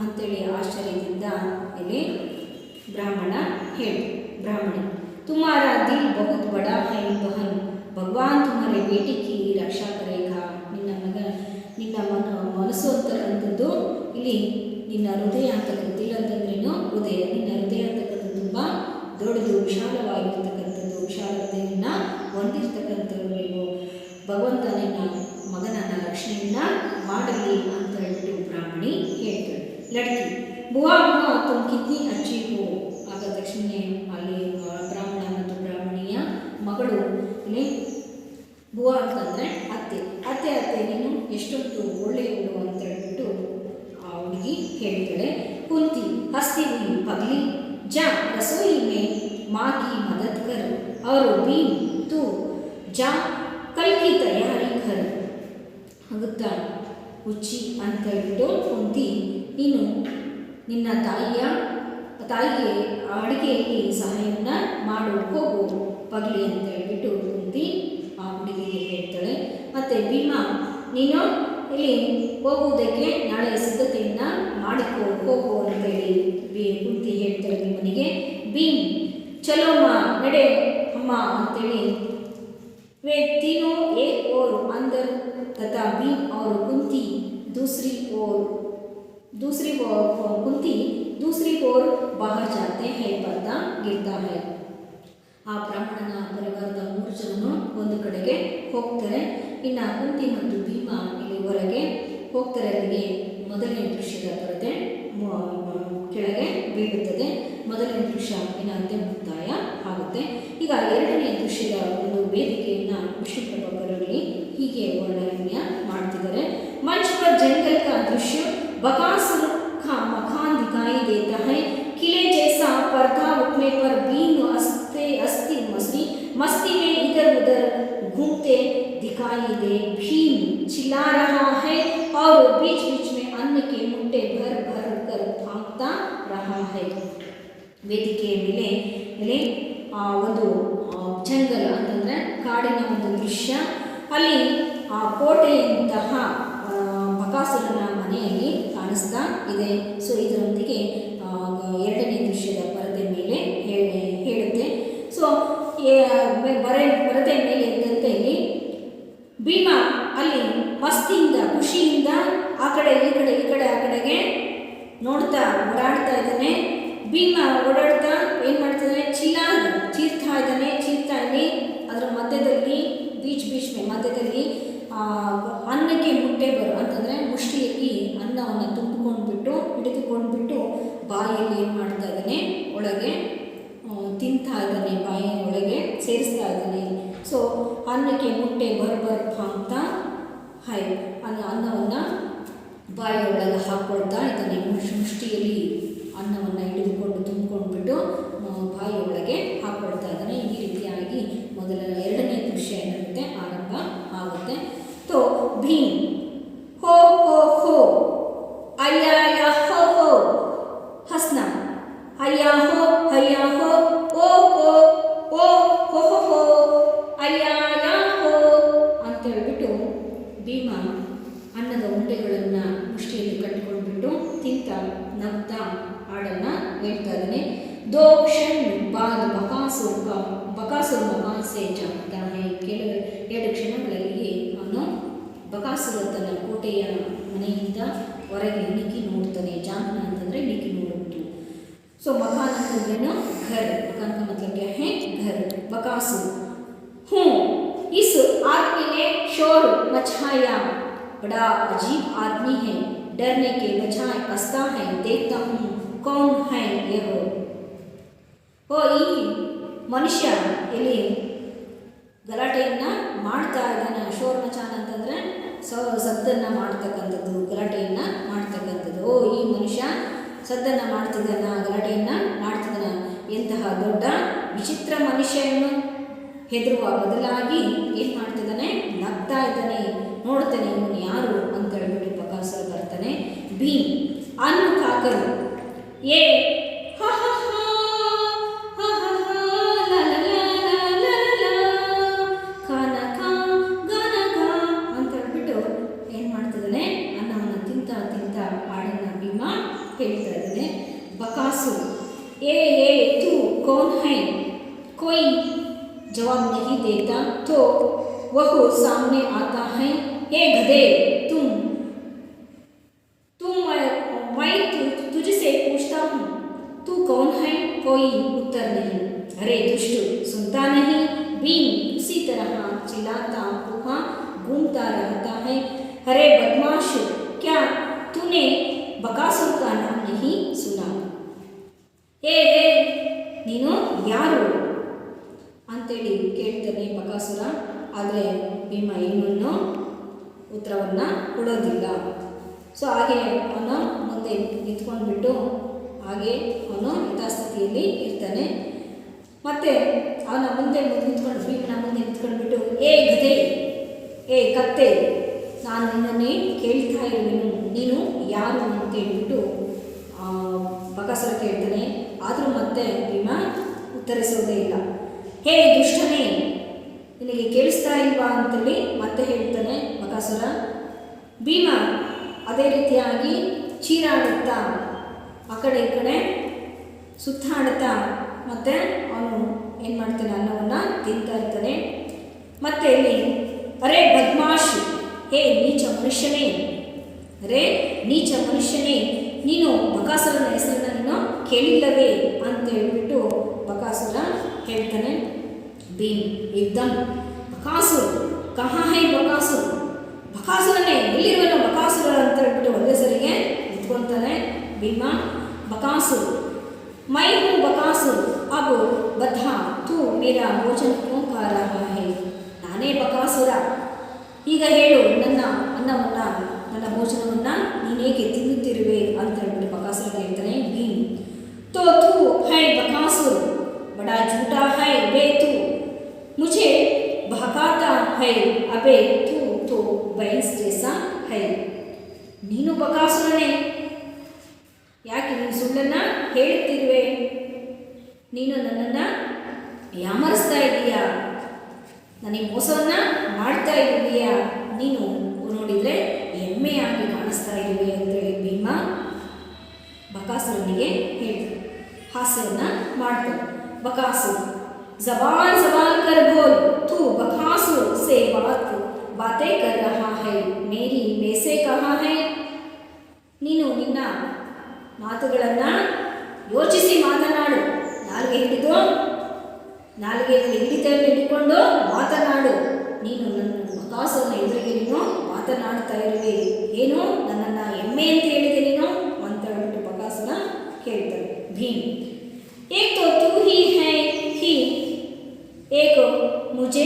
ಅಂತೇಳಿ ಆಶ್ಚರ್ಯದಿಂದ ಇಲ್ಲಿ ಬ್ರಾಹ್ಮಣ ಹೇಳಿ. ಬ್ರಾಹ್ಮಣಿ, तुम्हारा दिल बहुत बड़ा है बहन, भगवान तुम्हारे बेटी की रक्षा करेगा. ನಿನ್ನ ಮನಸ್ಸು ಅಂತಕ್ಕಂಥದ್ದು ಇಲ್ಲಿ ನಿನ್ನ ಹೃದಯ ಅಂತಕ್ಕಂಥದ್ದು, ಇಲ್ಲ ಅಂತಂದ್ರೇನು ಹೃದಯ, ನಿನ್ನ ಹೃದಯ ಅಂತಕ್ಕಂಥದ್ದು ತುಂಬ ದೊಡ್ಡದು, ವಿಶಾಲವಾಗಿರ್ತಕ್ಕಂಥದ್ದು, ವಿಶಾಲ ಹೃದಯವನ್ನು ಹೊಂದಿರ್ತಕ್ಕಂಥದ್ದು. ನೀವು ಭಗವಂತನೇ ಮಗಳು ಇಲ್ಲಿ ಬುವಾ ಅಂತಂದರೆ ಅತ್ತೆ ಅತ್ತೆ ಅತ್ತೆ ನೀನು ಎಷ್ಟೊಂದು ಒಳ್ಳೆಯವಳು ಅಂತ ಹೇಳ್ಬಿಟ್ಟು ಆ ಹುಡುಗಿ ಹೇಳ್ತಾಳೆ. ಕುಂತಿ ಹಸ್ತಿ ಹುಯಿ ಪಗಲಿ ಜಾ ರಸೋಯಿ ಮೇ माँ की मदद कर और बीम तू जा कल की तैयारी कर ಆಗುತ್ತಾ ಹುಚ್ಚಿ ಅಂತ ಹೇಳ್ಬಿಟ್ಟು ಕುಂತಿ ನೀನು ನಿನ್ನ ತಾಯಿಗೆ ಅಡುಗೆಯಲ್ಲಿ ಸಹಾಯವನ್ನು ಮಾಡು ಹೋಗು ಪಗಲಿ ಅಂತ ಹೇಳ್ಬಿಟ್ಟು ಕುಂತಿ ಆ ಹುಡುಗಿಗೆ ಹೇಳ್ತಾಳೆ. ಮತ್ತು ಭೀಮಾ ನೀನು ಇಲ್ಲಿ ಹೋಗುವುದಕ್ಕೆ ನಾಳೆ ಸಿದ್ಧತೆಯನ್ನು ಮಾಡಿಕೊ ಹೋಗು ಅಂತೇಳಿ ಕುಂತಿ ಹೇಳ್ತಾಳೆ ಭೀಮನಿಗೆ. ಭೀಮ್ चलो माँ नडे अम्मा अंतೇಳಿ वे तीनों एक और अंदर तथा भीम और कुंती दूसरी ओर कुंती दूसरी ओर बाहर जाते हैं पर्दा गिरता है. ಆ ಬ್ರಾಹ್ಮಣನ ಪರಿವಾರದ 3 ಜನರು ಒಂದು ಕಡೆಗೆ ಹೋಗ್ತಾರೆ. ಇನ್ನು ಕುಂತಿ ಮತ್ತು ಭೀಮ ಇಲ್ಲಿ ಹೊರಗೆ ಹೋಗ್ತಾರೆ. ಅಲ್ಲಿಗೆ ಮೊದಲನೇ ದೃಶ್ಯದ ಪರದೆ ಕೆಳಗೆ ಬೀಳುತ್ತದೆ. ಮೊದಲನೇ ದೃಶ್ಯ ಏನಂತೆ ಮುಕ್ತಾಯ ಆಗುತ್ತೆ. ಈಗ ಎರಡನೇ ದೃಶ್ಯದ ಒಂದು ವೇದಿಕೆಯನ್ನು ವಿಷ್ಣುಪ್ರಭಾಕರಲ್ಲಿ ಹೀಗೆ ವರ್ಣನೆ ಮಾಡ್ತಿದ್ದಾರೆ. मंच पर जंगल का दृश्य बकासुर का मकान दिखाई देता है. किले जैसा पर्दा उठने पर भीम मस्ती में इधर उधर घूमते दिखाई दे. भीम चिल्ला रहा है और बीच बीच में अन्न के मुट्ठे भर भर कर भागता रहा है. ವೇದಿಕೆಯ ಮೇಲೆ ಒಂದು ಜಂಗಲ್ ಅಂತಂದರೆ ಕಾಡಿನ ಒಂದು ದೃಶ್ಯ. ಅಲ್ಲಿ ಆ ಕೋಟೆಯಂತಹ ಬಕಾಸುರನ ಮನೆಯಲ್ಲಿ ಕಾಣಿಸ್ತಾ ಇದೆ. ಸೊ ಇದರೊಂದಿಗೆ ಎರಡನೇ ದೃಶ್ಯದ ಪರದೆ ಮೇಲೆ ಹೇಳುತ್ತೆ. ಸೊ ಪರದೆ ಮೇಲೆ ಇದ್ದಂತೆ ಇಲ್ಲಿ ಭೀಮ ಅಲ್ಲಿ ಮಸ್ತಿಯಿಂದ ಖುಷಿಯಿಂದ ಆ ಕಡೆ ಈ ಕಡೆ ಆ ಕಡೆಗೆ ನೋಡ್ತಾ ಓಡಾಡ್ತಾ ಇದ್ದಾನೆ. ಭೀಮ ಓಡಾಡ್ತಾ ಏನು ಮಾಡ್ತಾನೆ, ಚೀರ್ತಾ ಇಲ್ಲಿ ಅದರ ಮಧ್ಯದಲ್ಲಿ ಬೀಚ್ ಮಧ್ಯದಲ್ಲಿ ಅನ್ನಕ್ಕೆ ಮುಟ್ಟೆ ಅಂತಂದರೆ ಮುಷ್ಟಿಯಲ್ಲಿ ಅನ್ನವನ್ನು ಹಿಡಿದುಕೊಂಡ್ಬಿಟ್ಟು ಬಾಯಲ್ಲಿ ಏನು ಮಾಡ್ತಾ ಇದ್ದಾನೆ, ಒಳಗೆ ತಿಂತಾ ಇದ್ದಾನೆ, ಬಾಯಿಯ ಒಳಗೆ ಸೇರಿಸ್ತಾ ಇದ್ದಾನೆ. ಸೊ ಅನ್ನಕ್ಕೆ ಮುಟ್ಟೆ ಅಂತ ಅನ್ನವನ್ನು ಬಾಯಿಯ ಒಳಗೆ ಹಾಕ್ಕೊಳ್ತಾ ಇದ್ದಾನೆ. ಮುಷ್ಟಿಯಲ್ಲಿ ಅನ್ನವನ್ನು ಹಿಡಿದುಕೊಂಡು ತುಂಬಿಕೊಂಡ್ಬಿಟ್ಟು ಬಾಯಿ ಒಳಗೆ ಹಾಕ್ಕೊಳ್ತಾ ಇದ್ದಾನೆ. ಈ ರೀತಿಯಾಗಿ ಎರಡನೇ ದೃಶ್ಯ ಏನಾಗುತ್ತೆ ಆರಂಭ ಆಗುತ್ತೆ. ತೋ ಭೀಮ್ ಹೋ ಹೋ ಹೋ ಅಯ್ಯ ಹೋ ಹೋ ಹಸ್ನ ಅಯ್ಯ ಹೋ ಓ ಹೋ ಓ ಹೋ ಹೋ ಅಯ್ಯ ಹೋ ಅಂತ ಹೇಳ್ಬಿಟ್ಟು ಭೀಮ ಅನ್ನದ ಉಂಡೆಗಳನ್ನು ಮುಷ್ಟಿಯಲ್ಲಿ ಕಟ್ಟಿಕೊಂಡ್ಬಿಟ್ಟು ತಿಂತ ನಗ್ತಾ ಹಾಡನ್ನು ಹೇಳ್ತಾ ಇದ್ದಾನೆ. दो क्षण बाद बकासुर मकान से जाता है. ಎರಡು ಕ್ಷಣಗಳಲ್ಲಿ ಅವನು ಬಕಾಸುರ ತನ್ನ ಕೋಟೆಯ ಮನೆಯಿಂದ ಹೊರಗೆ ನಿಕ್ಕಿ ನೋಡ್ತಾನೆ. ಜಾಹ್ನ ಅಂತಂದರೆ ನಿಕ್ಕಿ ನೋಡುವುದು. ಸೊ ಮಕಾನ್ ಅಂತಂದ್ರೇನು, ಘರ್. मकान का मतलब क्या है, घर. बकासुर हूँ इस आदमी ने शोर मचाया. बड़ा अजीब आदमी है, डरने के बजाय हंसता है. देखता हूँ कौन है यह. ಈ ಮನುಷ್ಯ ಇಲ್ಲಿ ಗಲಾಟೆಯನ್ನು ಮಾಡ್ತಾ ಇದ್ದಾನೆ. ಶೋರ್ಮಚಾನ ಅಂತಂದರೆ ಸದ್ದನ್ನು ಮಾಡ್ತಕ್ಕಂಥದ್ದು, ಗಲಾಟೆಯನ್ನು ಮಾಡ್ತಕ್ಕಂಥದ್ದು. ಈ ಮನುಷ್ಯ ಸದ್ದನ್ನು ಮಾಡ್ತಿದ್ದಾನ, ಗಲಾಟೆಯನ್ನು ಮಾಡ್ತಿದ್ದಾನ. ಎಂತಹ ದೊಡ್ಡ ವಿಚಿತ್ರ ಮನುಷ್ಯನನ್ನು ಹೆದರುವ ಬದಲಾಗಿ ಏನು ಮಾಡ್ತಿದ್ದಾನೆ, ನಗ್ತಾ ಇದ್ದಾನೆ. ನೋಡ್ತಾನೆ ಇವನು ಯಾರು ಅಂತ ಹೇಳ್ಬಿಟ್ಟು ಬಕಾಸುರ ಬರ್ತಾನೆ. ಭೀಮ್ ಅನ್ನು ಕಾಕರು ಏ ಹೇಳ್ತಾ ಇದ್ದಾನೆ. बकासुर ए तू कौन है. कोई जवाब नहीं देता तो वह सामने आता है. ए गधे मैं तुझसे पूछता हूँ तू कौन है. कोई उत्तर नहीं. अरे दुष्ट सुनता नहीं. भीम उसी तरह चिल्लाता हुआ घूमता रहता है. अरे बदमाश क्या तूने बकासुर का नाम नहीं सुना. ಏ ನೀನು ಯಾರು ಅಂತ ಅಂತೇಳಿ ಕೇಳ್ತಾನೆ ಬಕಾಸುರ. ಆದರೆ ಭೀಮ ಏನನ್ನು ಉತ್ತರವನ್ನು ಕೊಡೋದಿಲ್ಲ. ಸೊ ಹಾಗೆ ಅವನು ಮುಂದೆ ನಿಂತ್ಕೊಂಡ್ಬಿಟ್ಟು ಹಾಗೆ ಅವನು ಯಥಾಸ್ಥಿತಿಯಲ್ಲಿ ಇರ್ತಾನೆ. ಮತ್ತು ಅವನ ಮುಂದೆ ನಿಂತ್ಕೊಂಡು ಭೀಮನ ಮುಂದೆ ನಿಂತ್ಕೊಂಡ್ಬಿಟ್ಟು, ಏ ಗದೆ, ಏ ಕತ್ತೆ, ನಾನು ನಿನ್ನನ್ನೇ ಕೇಳ್ತಾ ಇರುವೆನು, ನೀನು ಯಾರು ಅಂತ ಹೇಳ್ಬಿಟ್ಟು ಬಕಾಸುರ ಕೇಳ್ತಾನೆ. ಆದರೂ ಮತ್ತೆ ಭೀಮ ಉತ್ತರಿಸೋದೇ ಇಲ್ಲ. ಹೇ ದುಷ್ಟನೇ, ನಿನಗೆ ಕೇಳಿಸ್ತಾ ಇಲ್ವಾ ಅಂತೇಳಿ ಮತ್ತೆ ಹೇಳ್ತಾನೆ ಬಕಾಸುರ. ಭೀಮ ಅದೇ ರೀತಿಯಾಗಿ ಚೀರಾಡುತ್ತಾ ಆ ಕಡೆ ಈ ಕಡೆ ಸುತ್ತಾಡುತ್ತಾ ಮತ್ತು ಅವನು ಏನು ಮಾಡ್ತಾನೆ, ಅನ್ನವನ್ನು ತಿಂತಾ ಇರ್ತಾನೆ. ಮತ್ತು ಇಲ್ಲಿ ಅರೇ ಬದ್ಮಾಶ್, ಹೇ ನೀಚ ಮನುಷ್ಯನೇ, ಅರೇ ನೀಚ ಮನುಷ್ಯನೇ, ನೀನು ಬಕಾಸುರನ ಹೆಸರನ್ನು ನೀನು ಕೇಳಿಲ್ಲವೇ ಅಂತ ಹೇಳ್ಬಿಟ್ಟು ಬಕಾಸುರ ಹೇಳ್ತಾನೆ. ಭೀಮ್ ಏಕ್ದಮ್ ಬಕಾಸುರ, ಕಹಾ ಹೈ ಬಕಾಸುರ, ಬಕಾಸುರನೇ ಎಲ್ಲಿರುವನು ಬಕಾಸುರ ಅಂತ ಹೇಳ್ಬಿಟ್ಟು ಒಂದೇ ಸರಿಗೆ ನಿಂತ್ಕೊತಾನೆ ಭೀಮ. ಬಕಾಸುರ, ಮೈ ಹೂ ಬಕಾಸುರ, ಅಬ್ ಬದ್ಧಾ ತೂ ಮೇರಾ ಭೋಜನ ಕ್ಯೋं ಖಾ ರಹಾ ಹೈ, ನಾನೇ ಬಕಾಸುರ, ಈಗ ಹೇಳು ನನ್ನ ಅನ್ನವನ್ನು, ನನ್ನ ಭೋಜನವನ್ನು ನೀನೇಕೆ ತಿನ್ನುತ್ತಿರುವೆ ಅಂತ ಹೇಳ್ಬಿಟ್ಟು ಬಕಾಸುರ ಹೇಳ್ತಾನೆ. ಭೀಮ್ तो तू है बकासुर, बड़ा झूठा है बे तू, मुझे बहकाता है अबे तू तो भैंस जैसा है. ನೀನು ಬಕಾಸುರನೇ, ಯಾಕೆ ನೀನು ಸುಳ್ಳನ್ನು ಹೇಳುತ್ತಿರುವೆ, ನೀನು ನನ್ನನ್ನು ಯಾಮರಿಸ್ತಾ ಇದ್ದೀಯಾ, ನನಗೆ ಮೋಸವನ್ನು ಮಾಡ್ತಾ ಇದ್ದೀಯಾ, ನೀನು ನೋಡಿದರೆ ಎಮ್ಮೆಯಾಗಿ ಕಾಣಿಸ್ತಾ ಇರುವೆ ಅಂತೇಳಿ ಭೀಮ ಬಕಾಸುರನಿಗೆ ಹೇಳ್ತಾನೆ, ಹಾಸ್ಯವನ್ನು ಮಾಡ್ತಾನೆ. बकासुर जबान जबान कर बोल, तू बकासुर से बातें कर रहा है, मेरी वैसे कहाँ है. ನೀನು ನಿನ್ನ ಮಾತುಗಳನ್ನು ಯೋಚಿಸಿ ಮಾತನಾಡು, ನಾಲ್ಗೆ ಹಿಡಿದು ನಾಲ್ಗೆಯಲ್ಲಿ ಹಿಡಿತಲ್ಲಿ ಹಿಡ್ಕೊಂಡು ಮಾತನಾಡು, ನೀನು ನನ್ನ ಬಕಾಸುರನ ಎದುರಿಗೆ ನೀನು ಮಾತನಾಡ್ತಾ ಇರುವೆ, ಏನು ನನ್ನನ್ನು ಎಮ್ಮೆ ಅಂತ ಹೇಳಿದೆ ನೀನು ಅಂತ ಹೇಳ್ಬಿಟ್ಟು ಬಕಾಸುರ ಹೇಳ್ತಾನೆ. ಭೀಮ್ एक तो तू ही है ही, एक मुझे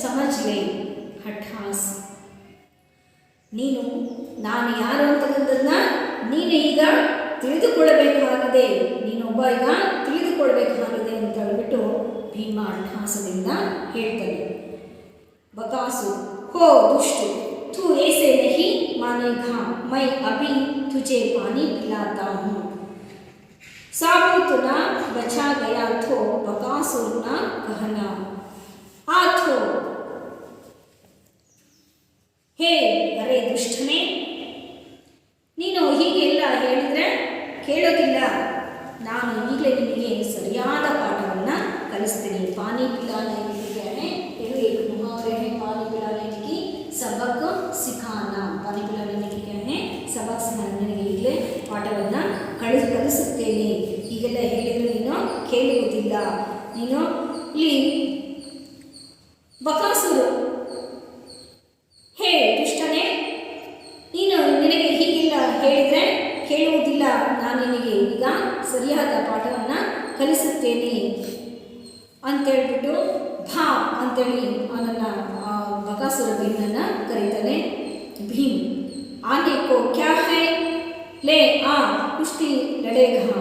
समझ गई हठास. ನೀನು ನಾನು ಯಾರು ಅಂತಕ್ಕಂಥದ್ದನ್ನ ನೀನು ಈಗ ತಿಳಿದುಕೊಳ್ಳಬೇಕಾಗಿದೆ, ನೀನೊಬ್ಬ ಈಗ ತಿಳಿದುಕೊಳ್ಬೇಕಾಗಿದೆ ಅಂತ ಹೇಳ್ಬಿಟ್ಟು ಭೀಮ ಹಠಾಸದಿಂದ ಹೇಳ್ತಾನೆ. बकासुर हो दुष्ट, तू ऐसे नहीं मानेगा, मैं अभी तुझे पानी पिलाता हूँ. साबुत ना बचा गया तो बकासुर ना कहना आथो. ಹೇ ಅರೆ ದುಷ್ಟನೇ, ನೀನು ಹೀಗೆಲ್ಲ ಹೇಳಿದರೆ ಕೇಳೋದಿಲ್ಲ, ನಾನು ಈಗಲೇ ನಿನಗೆ ಸರಿಯಾದ ಪಾಠವನ್ನು ಕಲಿಸ್ತೀನಿ. ಪಾನಿ ಪಿಲಾನೆ है, एक मुहावरे हैं, पानी पिलाने की सबक सिखाना. पानी पिलाने की क्या है, सबक सिखाना. ನಿನಗೆ ಈಗಲೇ ಪಾಠವನ್ನು ಕಲಿಸುತ್ತೇನೆ, ಈಗೆಲ್ಲ ಹೇಳಿದರೆ ನೀನು ಕೇಳುವುದಿಲ್ಲ. ನೀನು ಇಲ್ಲಿ ಬಕಾಸುರ, ಹೇ ದುಷ್ಟನೇ, ನೀನು ನಿನಗೆ ಹೀಗೆಲ್ಲ ಹೇಳಿದರೆ ಕೇಳುವುದಿಲ್ಲ, ನಾನು ನಿನಗೆ ಈಗ ಸರಿಯಾದ ಪಾಠವನ್ನು ಕಲಿಸುತ್ತೇನೆ ಅಂತೇಳ್ಬಿಟ್ಟು ಭಾ ಅಂತೇಳಿ ಅವನನ್ನು ಬಕಾಸುರ ಭೀಮನನ್ನು ಕರೀತಾನೆ. ಭೀಮ್ ಆನೆ ಕೋ ಕ್ಯಾ ಹೈ, ले आ कुश्ती लड़ेगा,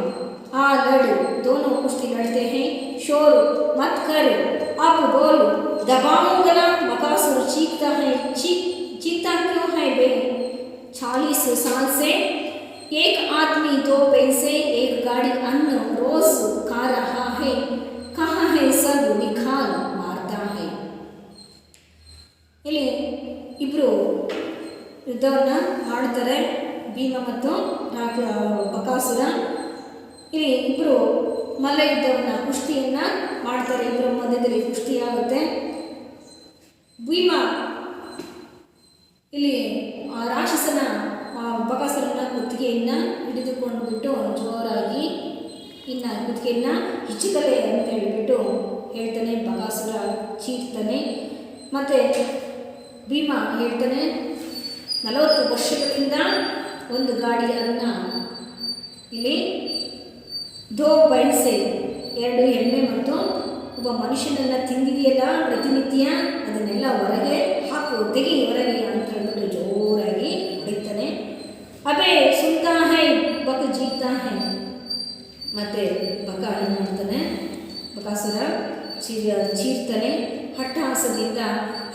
आ लड़, दोनों कुश्ती लड़ते हैं, शोर मत कर, अब बोल दबाऊंगा. बकासुर चीखता है, चीखता क्यों है बे, 40 साल से एक आदमी 2 पैसे एक गाड़ी अन्न रोज खा रहा है, कहाँ है सब निकाल मारता है. ಇಲ್ಲಿ ಇಬ್ಬರು ಯುದ್ಧವನ್ನು ಮಾಡ್ತಾರೆ, ಭೀಮ ಮತ್ತು ಬಕಾಸುರ. ಇಲ್ಲಿ ಇಬ್ಬರು ಮಲ್ಲ ಯುದ್ಧವನ್ನು ಕುಸ್ತಿಯನ್ನು ಮಾಡ್ತಾರೆ, ಇಬ್ಬರ ಮಧ್ಯದಲ್ಲಿ ಕುಸ್ತಿಯಾಗುತ್ತೆ. ಭೀಮ ಇಲ್ಲಿ ರಾಕ್ಷಸನ ಬಕಾಸುರನ ಕುತ್ತಿಗೆಯನ್ನು ಹಿಡಿದುಕೊಂಡು ಬಿಟ್ಟು ಜೋರಾಗಿ ಇನ್ನು ಕುತ್ತಿಗೆಯನ್ನು ಹಿಚ್ಚುಕಲೆ ಅಂತ ಹೇಳಿಬಿಟ್ಟು ಹೇಳ್ತಾನೆ. ಬಕಾಸುರ ಚೀರ್ತಾನೆ. ಮತ್ತು ಭೀಮ ಹೇಳ್ತಾನೆ, 40 ವರ್ಷಗಳಿಂದ ಒಂದು ಗಾಡಿಯನ್ನು ಇಲ್ಲಿ 2 ಬೈಸೆ, 2 ಎಮ್ಮೆ ಮತ್ತು ಒಬ್ಬ ಮನುಷ್ಯನನ್ನು ತಿಂದಿದೆಯಲ್ಲ ಪ್ರತಿನಿತ್ಯ, ಅದನ್ನೆಲ್ಲ ಹೊರಗೆ ಹಾಕು, ತೆಗಿ ಹೊರಗೆ ಅಂತ ಹೇಳ್ಬಿಟ್ಟು ಜೋರಾಗಿ ಹೊಡಿತಾನೆ. ಅಬೇ ಸುಲ್ತಾ ಹೈ ಬಕ ಜೀತಾ ಹೈ. ಮತ್ತು ಬಕ ಏನು ಮಾಡ್ತಾನೆ, ಬಕಾಸುರ ಚೀರ್ತಾನೆ ಹಟ್ಟಹಾಸದಿಂದ.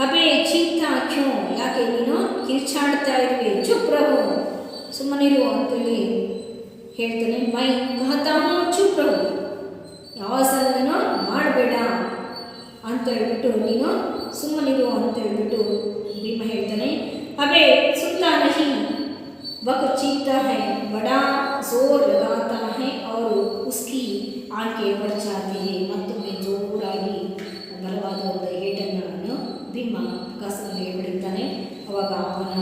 ಅಬೇ ಚೀತಾ ಕ್ಯೋ, ಯಾಕೆ ನೀನು ಕಿರ್ಚಾಡ್ತಾ ಇರುವೆ, ಚುಪ್ ರಹೋ, ಸುಮ್ಮನಿರು ಅಂತೇಳಿ ಹೇಳ್ತಾನೆ. ಮೈ ಕಹತಾ ಹೂ ಚುಪ್ ರಹೋ, ಯಾವ ಸಲ ನೀನು ಮಾಡಬೇಡ ಅಂತ ಹೇಳ್ಬಿಟ್ಟು ನೀನು ಸುಮ್ಮನಿರು ಅಂತ ಹೇಳ್ಬಿಟ್ಟು ಭೀಮ ಹೇಳ್ತಾನೆ. ಅಬೇ ಸುಲ್ತಾ ನಹಿ बक चीखता है, बड़ा जोर लगाता है और उसकी आंखें बढ़ जाती है. ಮತ್ತೊಮ್ಮೆ ಜೋರಾಗಿ ಬಲವಾದ ಒಂದು ಏಟನ್ನು ಭೀಮ ಬಕಾಸುರನಿಗೆ ಹೊಡಿತಾನೆ. ಅವಾಗ ಅವನ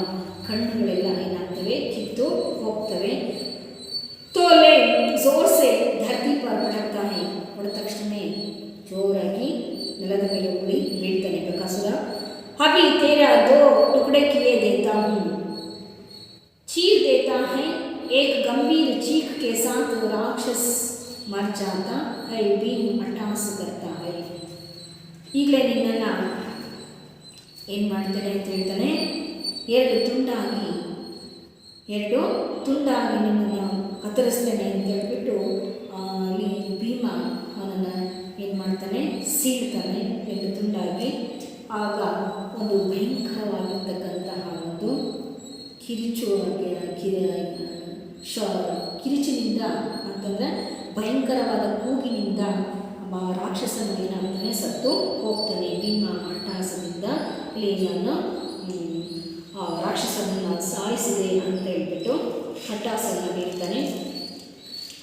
ಕಣ್ಣುಗಳೆಲ್ಲ ಏನಾಗ್ತವೆ, ಕಿತ್ತು ಹೋಗ್ತವೆ. ತೋಲೆ ಜೋರ್ ಸೆ ಧರ್ತಿ ಪರ್ ಪಟಕ್ತಾ ಹೈ, ಹೊಡೆದ ತಕ್ಷಣ ಜೋರಾಗಿ ನೆಲದ ಮೇಲೆ ಉಳಿ ಬೀಳ್ತಾನೆ ಬಕಾಸುರ. ಅಭಿ ತೇರಾ ದೋ ಟುಕಡೆ ಕಿಯೇ ದೇತಾ ಹೂँ, चीर देता है. एक गंभीर चीख के साथ राक्षस मर जाता है. भीम अट्टहाಸ करता है. ಈಗಲೇ ನಿನ್ನನ್ನು ಏನು ಮಾಡ್ತಾನೆ ಅಂತ ಹೇಳ್ತಾನೆ, ಎರಡು ತುಂಡಾಗಿ ನಿನ್ನನ್ನು ಕತ್ತರಿಸ್ತೇನೆ ಅಂತ ಹೇಳ್ಬಿಟ್ಟು ಅಲ್ಲಿ ಭೀಮ ಅವನನ್ನು ಏನು ಮಾಡ್ತಾನೆ, ಸೀಳ್ತಾನೆ ಎರಡು ತುಂಡಾಗಿ. ಆಗ ಒಂದು ಭಯಂಕರವಾಗಿರ್ತಕ್ಕಂತಹ ಒಂದು ಕಿರಿಚಿನಿಂದ ಅಂತಂದರೆ ಭಯಂಕರವಾದ ಕೂಗಿನಿಂದ ರಾಕ್ಷಸನ ಏನಾಗ್ತಾನೆ, ಸತ್ತು ಹೋಗ್ತಾನೆ. ಭೀಮ ಅಟ್ಟಹಾಸದಿಂದ ಇಲ್ಲಿ ನಾನು ರಾಕ್ಷಸನನ್ನು ಸಾಯಿಸಿದೆ ಅಂತ ಹೇಳ್ಬಿಟ್ಟು ಅಟ್ಟಹಾಸವನ್ನು ಬೀಳ್ತಾನೆ.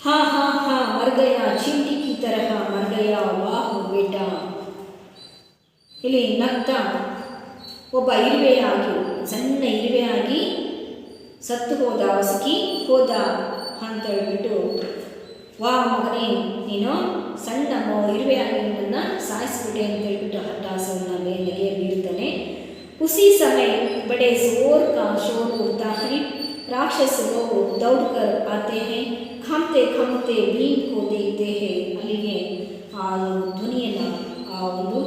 ಹಾ ಹಾ ಹಾ ಮರ್ಗಯ ಚೀಂಟಿ ಕಿ ತರಹ ಮರ್ಗಯ ವಾಹ್ ಬೇಟಾ. ಇಲ್ಲಿ ನಗ್ತಾ ಒಬ್ಬ ಇರುವೆಯಾಗಿ, ಸಣ್ಣ ಇರುವೆಯಾಗಿ ಸತ್ತು ಹೋದ, ಸಿಕ್ಕಿ ಹೋದ ಅಂತ ಹೇಳ್ಬಿಟ್ಟು, ವಾ ಮಗನೇ ನೀನು ಸಣ್ಣ ಇರುವೆಯಾಗಿ ನನ್ನನ್ನು ಸಾಯಿಸ್ಬಿಟ್ಟೆ ಅಂತ ಹೇಳ್ಬಿಟ್ಟು ಅಟ್ಟಹಾಸವನ್ನು ಮೇಲೆ ಬೀಳ್ತಾನೆ. ಉಸಿ ಸಮಯ ಬಡೆ ಝೋರ್ ಕಾ ಶೋರ್ ಉಡ್ತಾ ಹೈ. ರಾಕ್ಷಸ ಲೋग दौड़ कर आते हैं, ಕಾಮ್ತೆ ಕಾಮ್ತೆ ಭೀಮ್ ಕೋ ದೇಖತೆ ಹೈ. ಅಲ್ಲಿಗೆ ಆ ಧ್ವನಿಯನ್ನು, ಆ ಒಂದು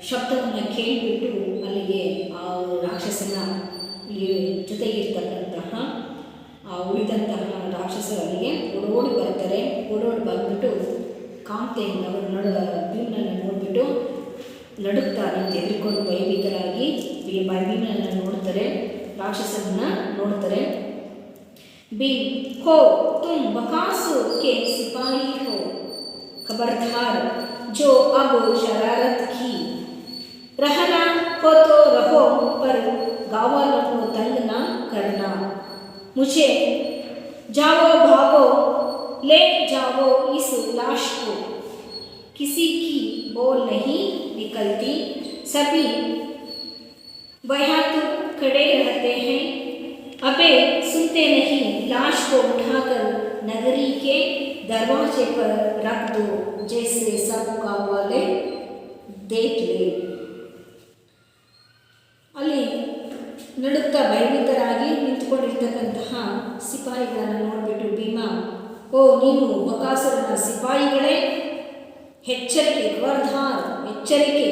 ಶಬ್ದವನ್ನು ಕೇಳಿಬಿಟ್ಟು ಅಲ್ಲಿಗೆ ಆ ರಾಕ್ಷಸನ ಜೊತೆಗಿರ್ತಕ್ಕಂತಹ ಉಳಿದಂತಹ ರಾಕ್ಷಸರು ಅಲ್ಲಿಗೆ ಓಡೋಡಿ ಬರ್ತಾರೆ. ಓಡೋಡಿ ಬಂದ್ಬಿಟ್ಟು ಕಾಮ್ತೆಯಿಂದ ಅವರು ಭೀಮನನ್ನು ನೋಡಿಬಿಟ್ಟು ನಡುಕ್ತಾರೆ, ತೆಗೆದುಕೊಂಡು ಭಯಭೀತರಾಗಿ ಭೀಮನನ್ನು ನೋಡ್ತಾರೆ, ರಾಕ್ಷಸನನ್ನು ನೋಡ್ತಾರೆ. ಭೀಮ್ ಹೋ ತುಮ್ ಬಕಾಸುರ್ ಕೆ ಸಿಪಾಯಿ ಹೋ, ಖಬರ್ದಾರ್ जो अब शरारत की, रहना हो तो रहो पर गाँववालों को तंग ना करना. मुझे जाओ भागो ले जाओ इस लाश को, किसी की बोल नहीं निकलती, सभी बयातुर खड़े रहते हैं. अबे सुनते नहीं, लाश को उठाकर नगरी के दरवाजे पर रख दो, जैसे सब गाँव वाले देख ले. ಅಲ್ಲಿ ನಡುತ್ತಾ ಭಯಭೀತರಾಗಿ ನಿಂತುಕೊಂಡಿರ್ತಕ್ಕಂತಹ ಸಿಪಾಯಿಗಳನ್ನು ನೋಡಿಬಿಟ್ಟು ಭೀಮ, ಓ ನೀವು ಬಕಾಸುರನ ಸಿಪಾಯಿಗಳೇ, ಎಚ್ಚರಿಕೆ, ಖಬರ್ದಾರ್ ಎಚ್ಚರಿಕೆ,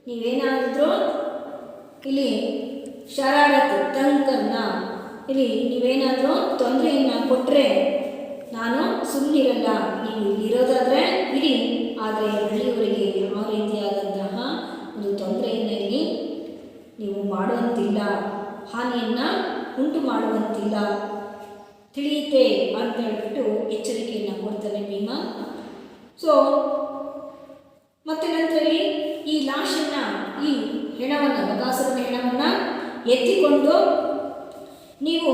ನೀವೇನಾದರೂ ಇಲ್ಲಿ ಶರಾರತ್ ತಂಕನ್ನ, ಇಲ್ಲಿ ನೀವೇನಾದರೂ ತೊಂದರೆಯನ್ನು ಕೊಟ್ಟರೆ ನಾನು ಸುಮ್ಮನಿರಲ್ಲ. ನೀವು ಇರೋದಾದರೆ ಇರಿ, ಆದರೆ ಹಳ್ಳಿಯವರಿಗೆ ಯಾವ ರೀತಿಯಾದಂತಹ ಒಂದು ತೊಂದರೆಯನ್ನು ಇಲ್ಲಿ ನೀವು ಮಾಡುವಂತಿಲ್ಲ, ಹಾನಿಯನ್ನು ಉಂಟು ಮಾಡುವಂತಿಲ್ಲ, ತಿಳಿಯುತ್ತೆ ಅಂತ ಹೇಳ್ಬಿಟ್ಟು ಎಚ್ಚರಿಕೆಯನ್ನು ಕೊಡ್ತಾನೆ ಭೀಮ. ಸೊ ಮತ್ತು ನಂತರಲ್ಲಿ ಈ ಲಾಶನ್ನು, ಈ ಹೆಣವನ್ನು, ಬಕಾಸುರನ ಹೆಣವನ್ನು ಎತ್ತಿಕೊಂಡು ನೀವು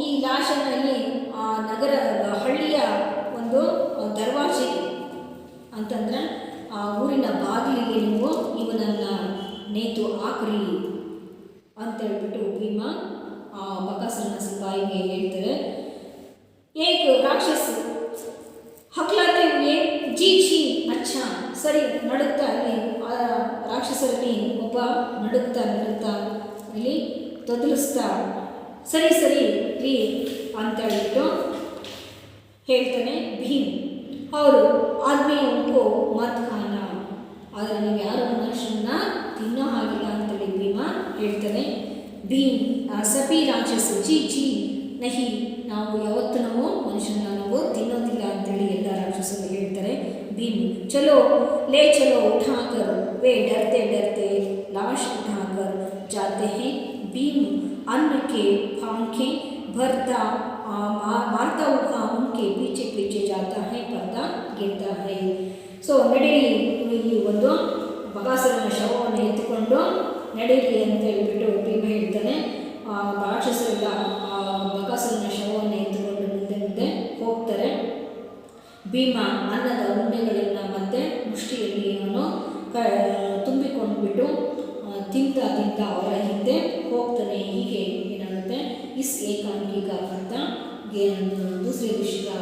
ಈ ಲಾಶನಲ್ಲಿ ಆ ನಗರ ಹಳ್ಳಿಯ ಒಂದು ದರ್ವಾಜೆಗೆ ಅಂತಂದರೆ ಆ ಊರಿನ ಬಾಗಿಲಿಗೆ ನೀವು ಇವನನ್ನು ನೇತು ಹಾಕ್ರಿ ಅಂತ ಹೇಳ್ಬಿಟ್ಟು ಭೀಮ ಆ ಬಕಾಸುರನ ಸಿಪಾಯಿಗೆ ಹೇಳ್ತಾರೆ. ಏಕ ರಾಕ್ಷಸ ಹಕ್ಲಾತೆ ಹುए ಜಿ ಛೀ ಅಚ್ಚ, ಸರಿ ನಡುತ್ತಾ ಅಲ್ಲಿ ಆ ರಾಕ್ಷಸರಲ್ಲಿ ಒಬ್ಬ ನಡುತ್ತಾ ಇಲ್ಲಿ ತೊದಲಿಸ್ತಾ ಸರಿ ರೀ ಅಂತ ಹೇಳ್ಬಿಟ್ಟು ಹೇಳ್ತಾನೆ ಭೀಮ್. और आदमियों को मत खाना, ಆದರೆ ನೀವು ಯಾರು ಮನುಷ್ಯನ ತಿನ್ನೋ ಹಾಗಿಲ್ಲ ಅಂತೇಳಿ ಭೀಮ ಹೇಳ್ತಾರೆ. ಭೀಮ್ ಸಭಿ ರಾಕ್ಷಸ ಜಿ ಜಿ ನಹಿ, ನಾವು ಯಾವತ್ತೂ ನಾವು ಮನುಷ್ಯನ ನಾವು ತಿನ್ನೋದಿಲ್ಲ ಅಂತೇಳಿ ಎಲ್ಲ ರಾಕ್ಷಸರು ಹೇಳ್ತಾರೆ. ಭೀಮ್ ಚಲೋ ले चलो उठाकर, वे डरते डरते लाश उठाकर जाते हैं. भीम अन्न के पंखे भरता मारता हुआ उनके पीछे पीछे जाता है, पर्दा गिरता है. ಸೊ ನಡೀರಿ, ಈ ಒಂದು ಬಕಾಸುರನ ಶವವನ್ನು ಎತ್ತುಕೊಂಡು ನಡೀರಿ ಅಂತ ಹೇಳ್ಬಿಟ್ಟು ಭೀಮ ಹೇಳ್ತಾನೆ. ರಾಕ್ಷಸರೆಲ್ಲ ಬಕಾಸುರನ ಶವವನ್ನು ಎತ್ತುಕೊಂಡು ಮುಂದೆ ಮುಂದೆ ಹೋಗ್ತಾರೆ. ಭೀಮ ಅನ್ನದ ಉಂಡೆಗಳನ್ನು ಮತ್ತೆ ಮುಷ್ಟಿಯಲ್ಲಿ ಅವನು ತುಂಬಿಕೊಂಡ್ಬಿಟ್ಟು ತಿಂತ ತಿಂತ ಅವರ ಹಿಂದೆ ಹೋಗ್ತಾನೆ. ಹೀಗೆ ಏನಾಗುತ್ತೆ, इस एकांकी का पर्दा दूसरे दृश्य का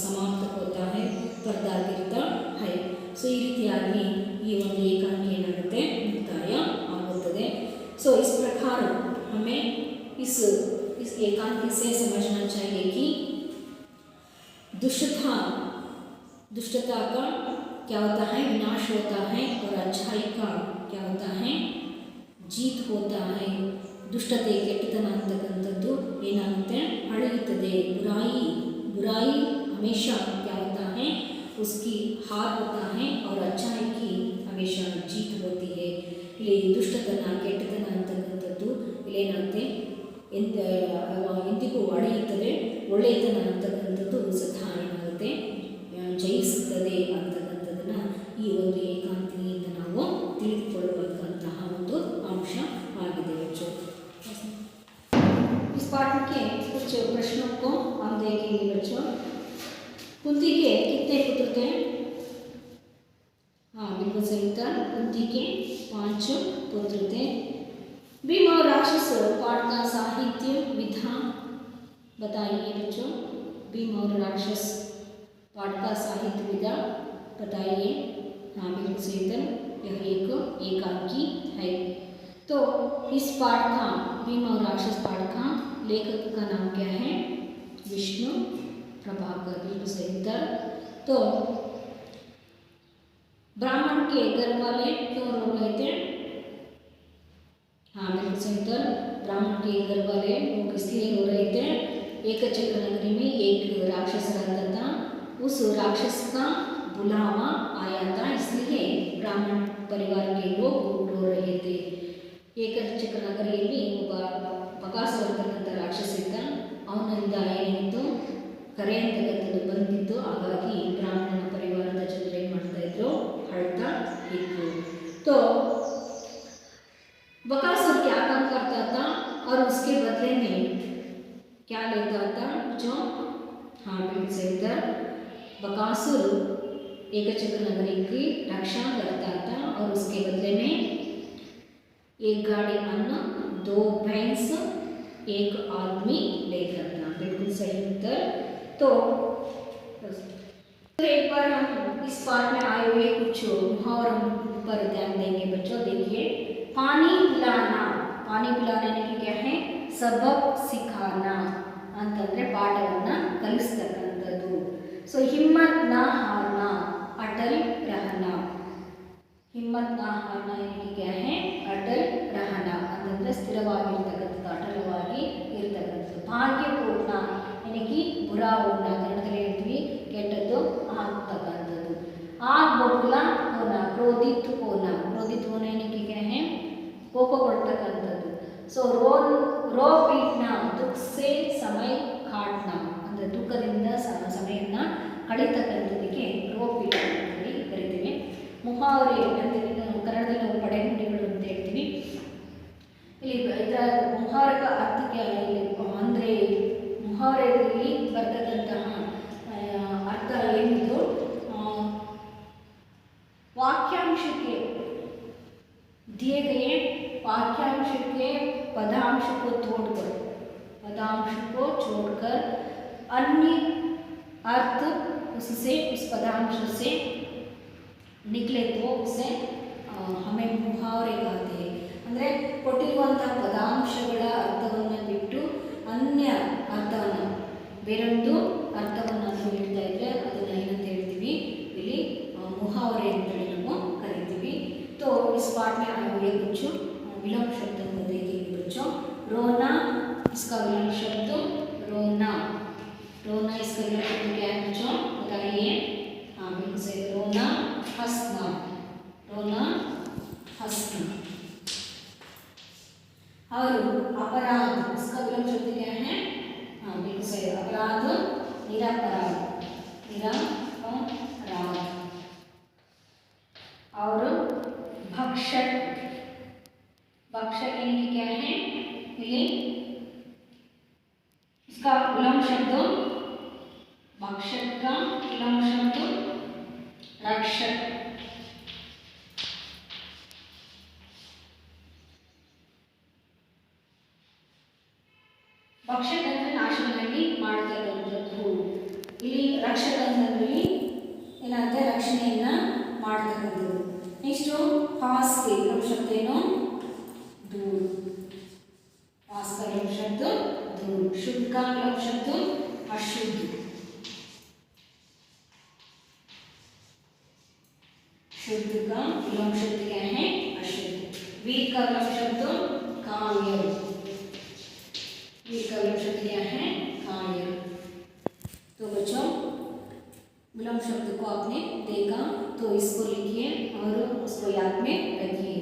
समाप्त होता है, पर्दा गिरता है. ಸೊ ಈ ರೀತಿಯಾಗಿ ಈ ಒಂದು ಏಕಾಂಗಿ ಏನಾಗುತ್ತೆ, ಮುಕ್ತಾಯ ಆಗುತ್ತದೆ. ಸೊ इस प्रकार हमें इस एकांकी से समझना चाहिए कि दुष्टता का क्या होता है, विनाश होता है, और अच्छाई का क्या होता है, जीत होता है. ದುಷ್ಟತೆ ಕೆಟ್ಟತನ ಅಂತಕ್ಕಂಥದ್ದು ಏನಾಗುತ್ತೆ, ಅಳೆಯುತ್ತದೆ. बुराई हमेशा क्या होता है, उसकी हार होता है, और अच्छाई की हमेशा जीत होती है. ಇಲ್ಲಿ ದುಷ್ಟತನ ಕೆಟ್ಟತನ ಅಂತಕ್ಕಂಥದ್ದು ಇಲ್ಲೇನಾಗುತ್ತೆ, ಎಂದಿಗೂ ಅಳೆಯುತ್ತದೆ. ಒಳ್ಳೆಯತನ ಅಂತಕ್ಕಂಥದ್ದು ಸದಾ ಏನಾಗುತ್ತೆ, ಜಯಿಸುತ್ತದೆ ಅಂತಕ್ಕಂಥದ್ದನ್ನು ಈ ಒಂದು ಏಕಾಂತಿಯಿಂದ ನಾವು ತಿಳಿದುಕೊಳ್ಳಬೇಕಂತಹ ಒಂದು ಅಂಶ ಆಗಿದೆ. इस पाठ के कुछ प्रश्नों को हम देखेंगे बच्चों. कुंती के कितने पुत्र थे? हाँ बिल्कुल सही था, कुंती के 5 पुत्र थे. भीम और राक्षस पाठ का साहित्य विधा बताइए बच्चों. भीम और राक्षस पाठ का साहित्य विधा बताइए. हाँ बिल्कुल सही था, यह एक एकांकी है. तो इस पाठ का, भीम और राक्षस पाठ का लेखक का नाम क्या है, विष्णु प्रभाकर. बिल्कुल सही था. तो ब्राह्मण के घर वाले क्यों रो रहे थे? हाँ बिल्कुल सही था, ब्राह्मण के घर वाले लोग इसलिए रो रहे थे, एकचक्र नगरी में एक राक्षस रहता था, उस राक्षस का बुलावा आया था, इसलिए ब्राह्मण परिवार के लोग रो रहे थे. ಏಕಚಕ್ರ ನಗರಿಯಲ್ಲಿ ಒಬ್ಬ ಬಕಾಸುರ ಅಂತಕ್ಕಂಥ ರಾಕ್ಷಸ ಇದ್ದ. ಅವನಿಂದ ಏನಿತ್ತು, ಕರೆ ಅಂತಕ್ಕಂಥದ್ದು ಬಂದಿತ್ತು. ಹಾಗಾಗಿ ಬ್ರಾಹ್ಮಣನ ಪರಿವಾರದ ಜನರು ಏನು ಮಾಡ್ತಾ ಇದ್ರು, ಅಳ್ತಾ ಇದ್ರು. तो बकासुर क्या काम करता था और उसके बदले में क्या लेता था, जो हाँ बिल्कुल सही था, बकासुर एकचक्र नगरी की रक्षा करता था और उसके बदले में एक गाड़ी अन्न, 2 भैंस, 1 आदमी लेकर था. बिल्कुल सही उत्तर. तो एक बार हम इस पाठ में आए हुए कुछ मुहावरों पर ध्यान देंगे बच्चों. देखिए, पानी पिलाना, पानी पिलाने की क्या है, सबक सिखाना ಅಂತಂದರೆ ಪಾಠವನ್ನು ಕಲಿಸ್ತಕ್ಕಂಥದ್ದು. ಸೊ ಹಿಮ್ಮತ್ ನಾ ಹಾರ್ನಾ, ಅಟಲ್ ರಹನಾ. ಹಿಮ್ಮತ್ ನಾ ಹಾರ್ನಾ ಏನಕ್ಕೆ क्या है, ಅಟಲ್ ರಹನಾ ಅಂತಂದರೆ ಸ್ಥಿರವಾಗಿರ್ತಕ್ಕಂಥದ್ದು, ಅಟಲವಾಗಿ ಇರ್ತಕ್ಕಂಥದ್ದು. ಭಾಗ್ಯಪೂರ್ಣ ಏನಕ್ಕೆ, ಬುರಾ ಹೋನ, ಕನ್ನಡದಲ್ಲಿ ಹೇಳ್ತೀವಿ ಕೆಟ್ಟದ್ದು ಆಗ್ತಕ್ಕಂಥದ್ದು. ಆಗ್ ಬಬುಲ ಹೋನ, ಕ್ರೋಧಿತ್ ಹೋನ. ಕ್ರೋಧಿತ್ ಹೋನ ಏನಕ್ಕೆ क्या है, ಕೋಪಗೊಳ್ತಕ್ಕಂಥದ್ದು. ಸೊ ರೋ ಪೀಟ್ನ, ದುಃಖ ಸೇ ಸಮಯ ಕಾಟ್ನ ಅಂದರೆ ದುಃಖದಿಂದ ಸಮಯವನ್ನು ಕಳೀತಕ್ಕಂಥದ್ದಕ್ಕೆ ರೋ ಪೀಟ್ ಅಂತೇಳಿ ಕರಿತೀವಿ. ಮುಹಾವರೆ ಅಂತೇಳಿ ನಾವು ಕನ್ನಡದಲ್ಲಿ ನಾವು ಪಡೆನುಡಿಗಳು ಅಂತ ಹೇಳ್ತೀವಿ. ಇಲ್ಲಿ ಇದರ ಮುಹಾವರಿಕ ಅರ್ಥಕ್ಕೆ ಅಂದರೆ ಮುಹಾವರೆಯಲ್ಲಿ ಬರ್ತಕ್ಕಂತಹ ಅರ್ಥ ಏನಿದು, वाक्यांश के दिए गए वाक्यांश के पदांश को छोड़कर अन्य अर्थ उससे उस पदांश से निकले तो उसे हमें मुहावरे कहते हैं. ಅಂದರೆ ಕೊಟ್ಟಿರುವಂತಹ ಪದಾಂಶಗಳ ಅರ್ಥವನ್ನು ಬಿಟ್ಟು ಅನ್ಯ ಅರ್ಥವನ್ನು ಬೇರೊಂದು ಅರ್ಥವನ್ನು ಹೇಳ್ತಾ ಇದ್ದರೆ ಅದನ್ನು ಏನಂತ ಹೇಳ್ತೀವಿ, इस पार्ट में आए हुए कुछ विलोम शब्द को देखेंगे बच्चों। रोना, इसका विलोम शब्द रोना। रोना इसका विलोम शब्द क्या है बच्चों, बताइए। हाँ बिल्कुल सही, रोना हंसना। रोना हंसना। और अपराध, इसका विलोम शब्द क्या है, हाँ बिल्कुल सही, अपराध निरपराध। निरपराध। और भक्षक, भक्षक यानी कि क्या है, इसका विलोम शब्द, भक्षक का विलोम शब्द रक्षक। ಭಕ್ಷಕ ಅಂದರೆ ನಾಶವನ್ನಾಗಿ ಮಾಡ್ತಕ್ಕಂಥದ್ದು, ಇಲ್ಲಿ ರಕ್ಷಕ ಅಂತಂದ್ರೆ ಏನಾಗುತ್ತೆ, ರಕ್ಷಣೆಯನ್ನ ಮಾಡ್ತಕ್ಕಂಥದ್ದು. ನೆಕ್ಸ್ಟು ಹಾಸ್ಗೆ ವಿಲೋಮ ಶಬ್ದ ಏನು, दूर। पास का विलोम शब्द दूर। शुद्ध का विलोम शब्द अशुद्ध। शुद्ध का विलोम शब्द क्या है, अशुद्ध। वीर का विलोम शब्द काम्य। वीर का विलोम शब्द क्या है, काम्य। तो बच्चों विलोम शब्द को आपने देखा तो इसको लिखिए और उसको याद में रखिए।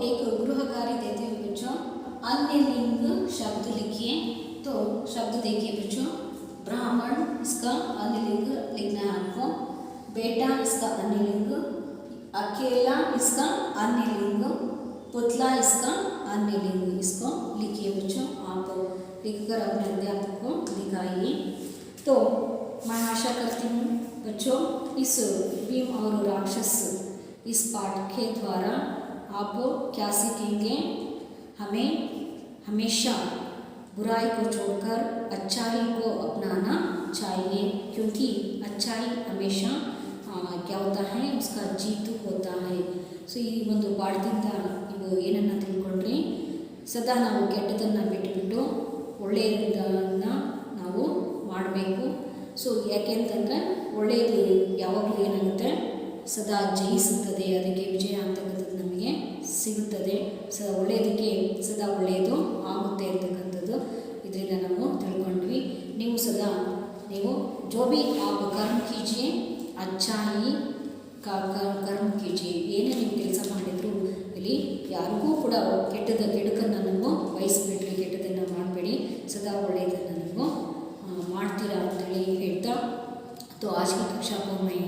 एक गृह कार्य देते हुए बच्चों, अन्य लिंग शब्द लिखिए। तो शब्द देखिए बच्चों, ब्राह्मण इसका अन्य लिंग लिखना है आपको। बेटा इसका अन्य लिंग, अकेला इसका अन्य लिंग, पुतला इसका अन्य लिंग। इसको लिखिए बच्चों, आप लिखकर अपने अध्यापक को दिखाइए। तो मैं आशा करती हूँ बच्चों इस भीम और राक्षस इस पाठ के द्वारा आप क्या सीखेंगे, हमें हमेशा बुराई को छोड़कर अच्छाई को अपनाना चाहिए, क्योंकि अच्छाई हमेशा क्या होता है, उसका जीत होता है। सो ಈ ಒಂದು ಪಾಠದಿಂದ ನೀವು ಏನನ್ನು ತಿಳ್ಕೊಂಡ್ರಿ, ಸದಾ ನಾವು ಕೆಟ್ಟದನ್ನು ಬಿಟ್ಟುಬಿಟ್ಟು ಒಳ್ಳೆಯದನ್ನು ನಾವು ಮಾಡಬೇಕು. ಸೊ ಯಾಕೆಂತಂದರೆ ಒಳ್ಳೆಯದು ಯಾವಾಗಲೂ ಏನಾಗುತ್ತೆ, ಸದಾ ಜಯಿಸುತ್ತದೆ, ಅದಕ್ಕೆ ವಿಜಯ ಅಂತಕ್ಕಂಥದ್ದು ನಮಗೆ ಸಿಗುತ್ತದೆ. ಒಳ್ಳೆಯದಕ್ಕೆ ಸದಾ ಒಳ್ಳೆಯದು ಆಗುತ್ತೆ ಅಂತಕ್ಕಂಥದ್ದು ಇದರಿಂದ ನಾವು ತಿಳ್ಕೊಂಡ್ವಿ. ನೀವು ಸದಾ ನೀವು जो भी आप कर्म कीजिए अच्छाई का कर्म कीजिए. ಏನೇ ನೀವು ಕೆಲಸ ಮಾಡಿದ್ರು ಇಲ್ಲಿ ಯಾರಿಗೂ ಕೂಡ ಕೆಡುಕನ್ನು ನೀವು ಬಯಸಬೇಡ್ರಿ, ಕೆಟ್ಟದನ್ನು ಮಾಡಬೇಡಿ, ಸದಾ ಒಳ್ಳೆಯದನ್ನು ನೀವು ಮಾಡ್ತೀರಾ ಅಂತೇಳಿ ಹೇಳ್ತಾ, तो आज की कक्षा को मैं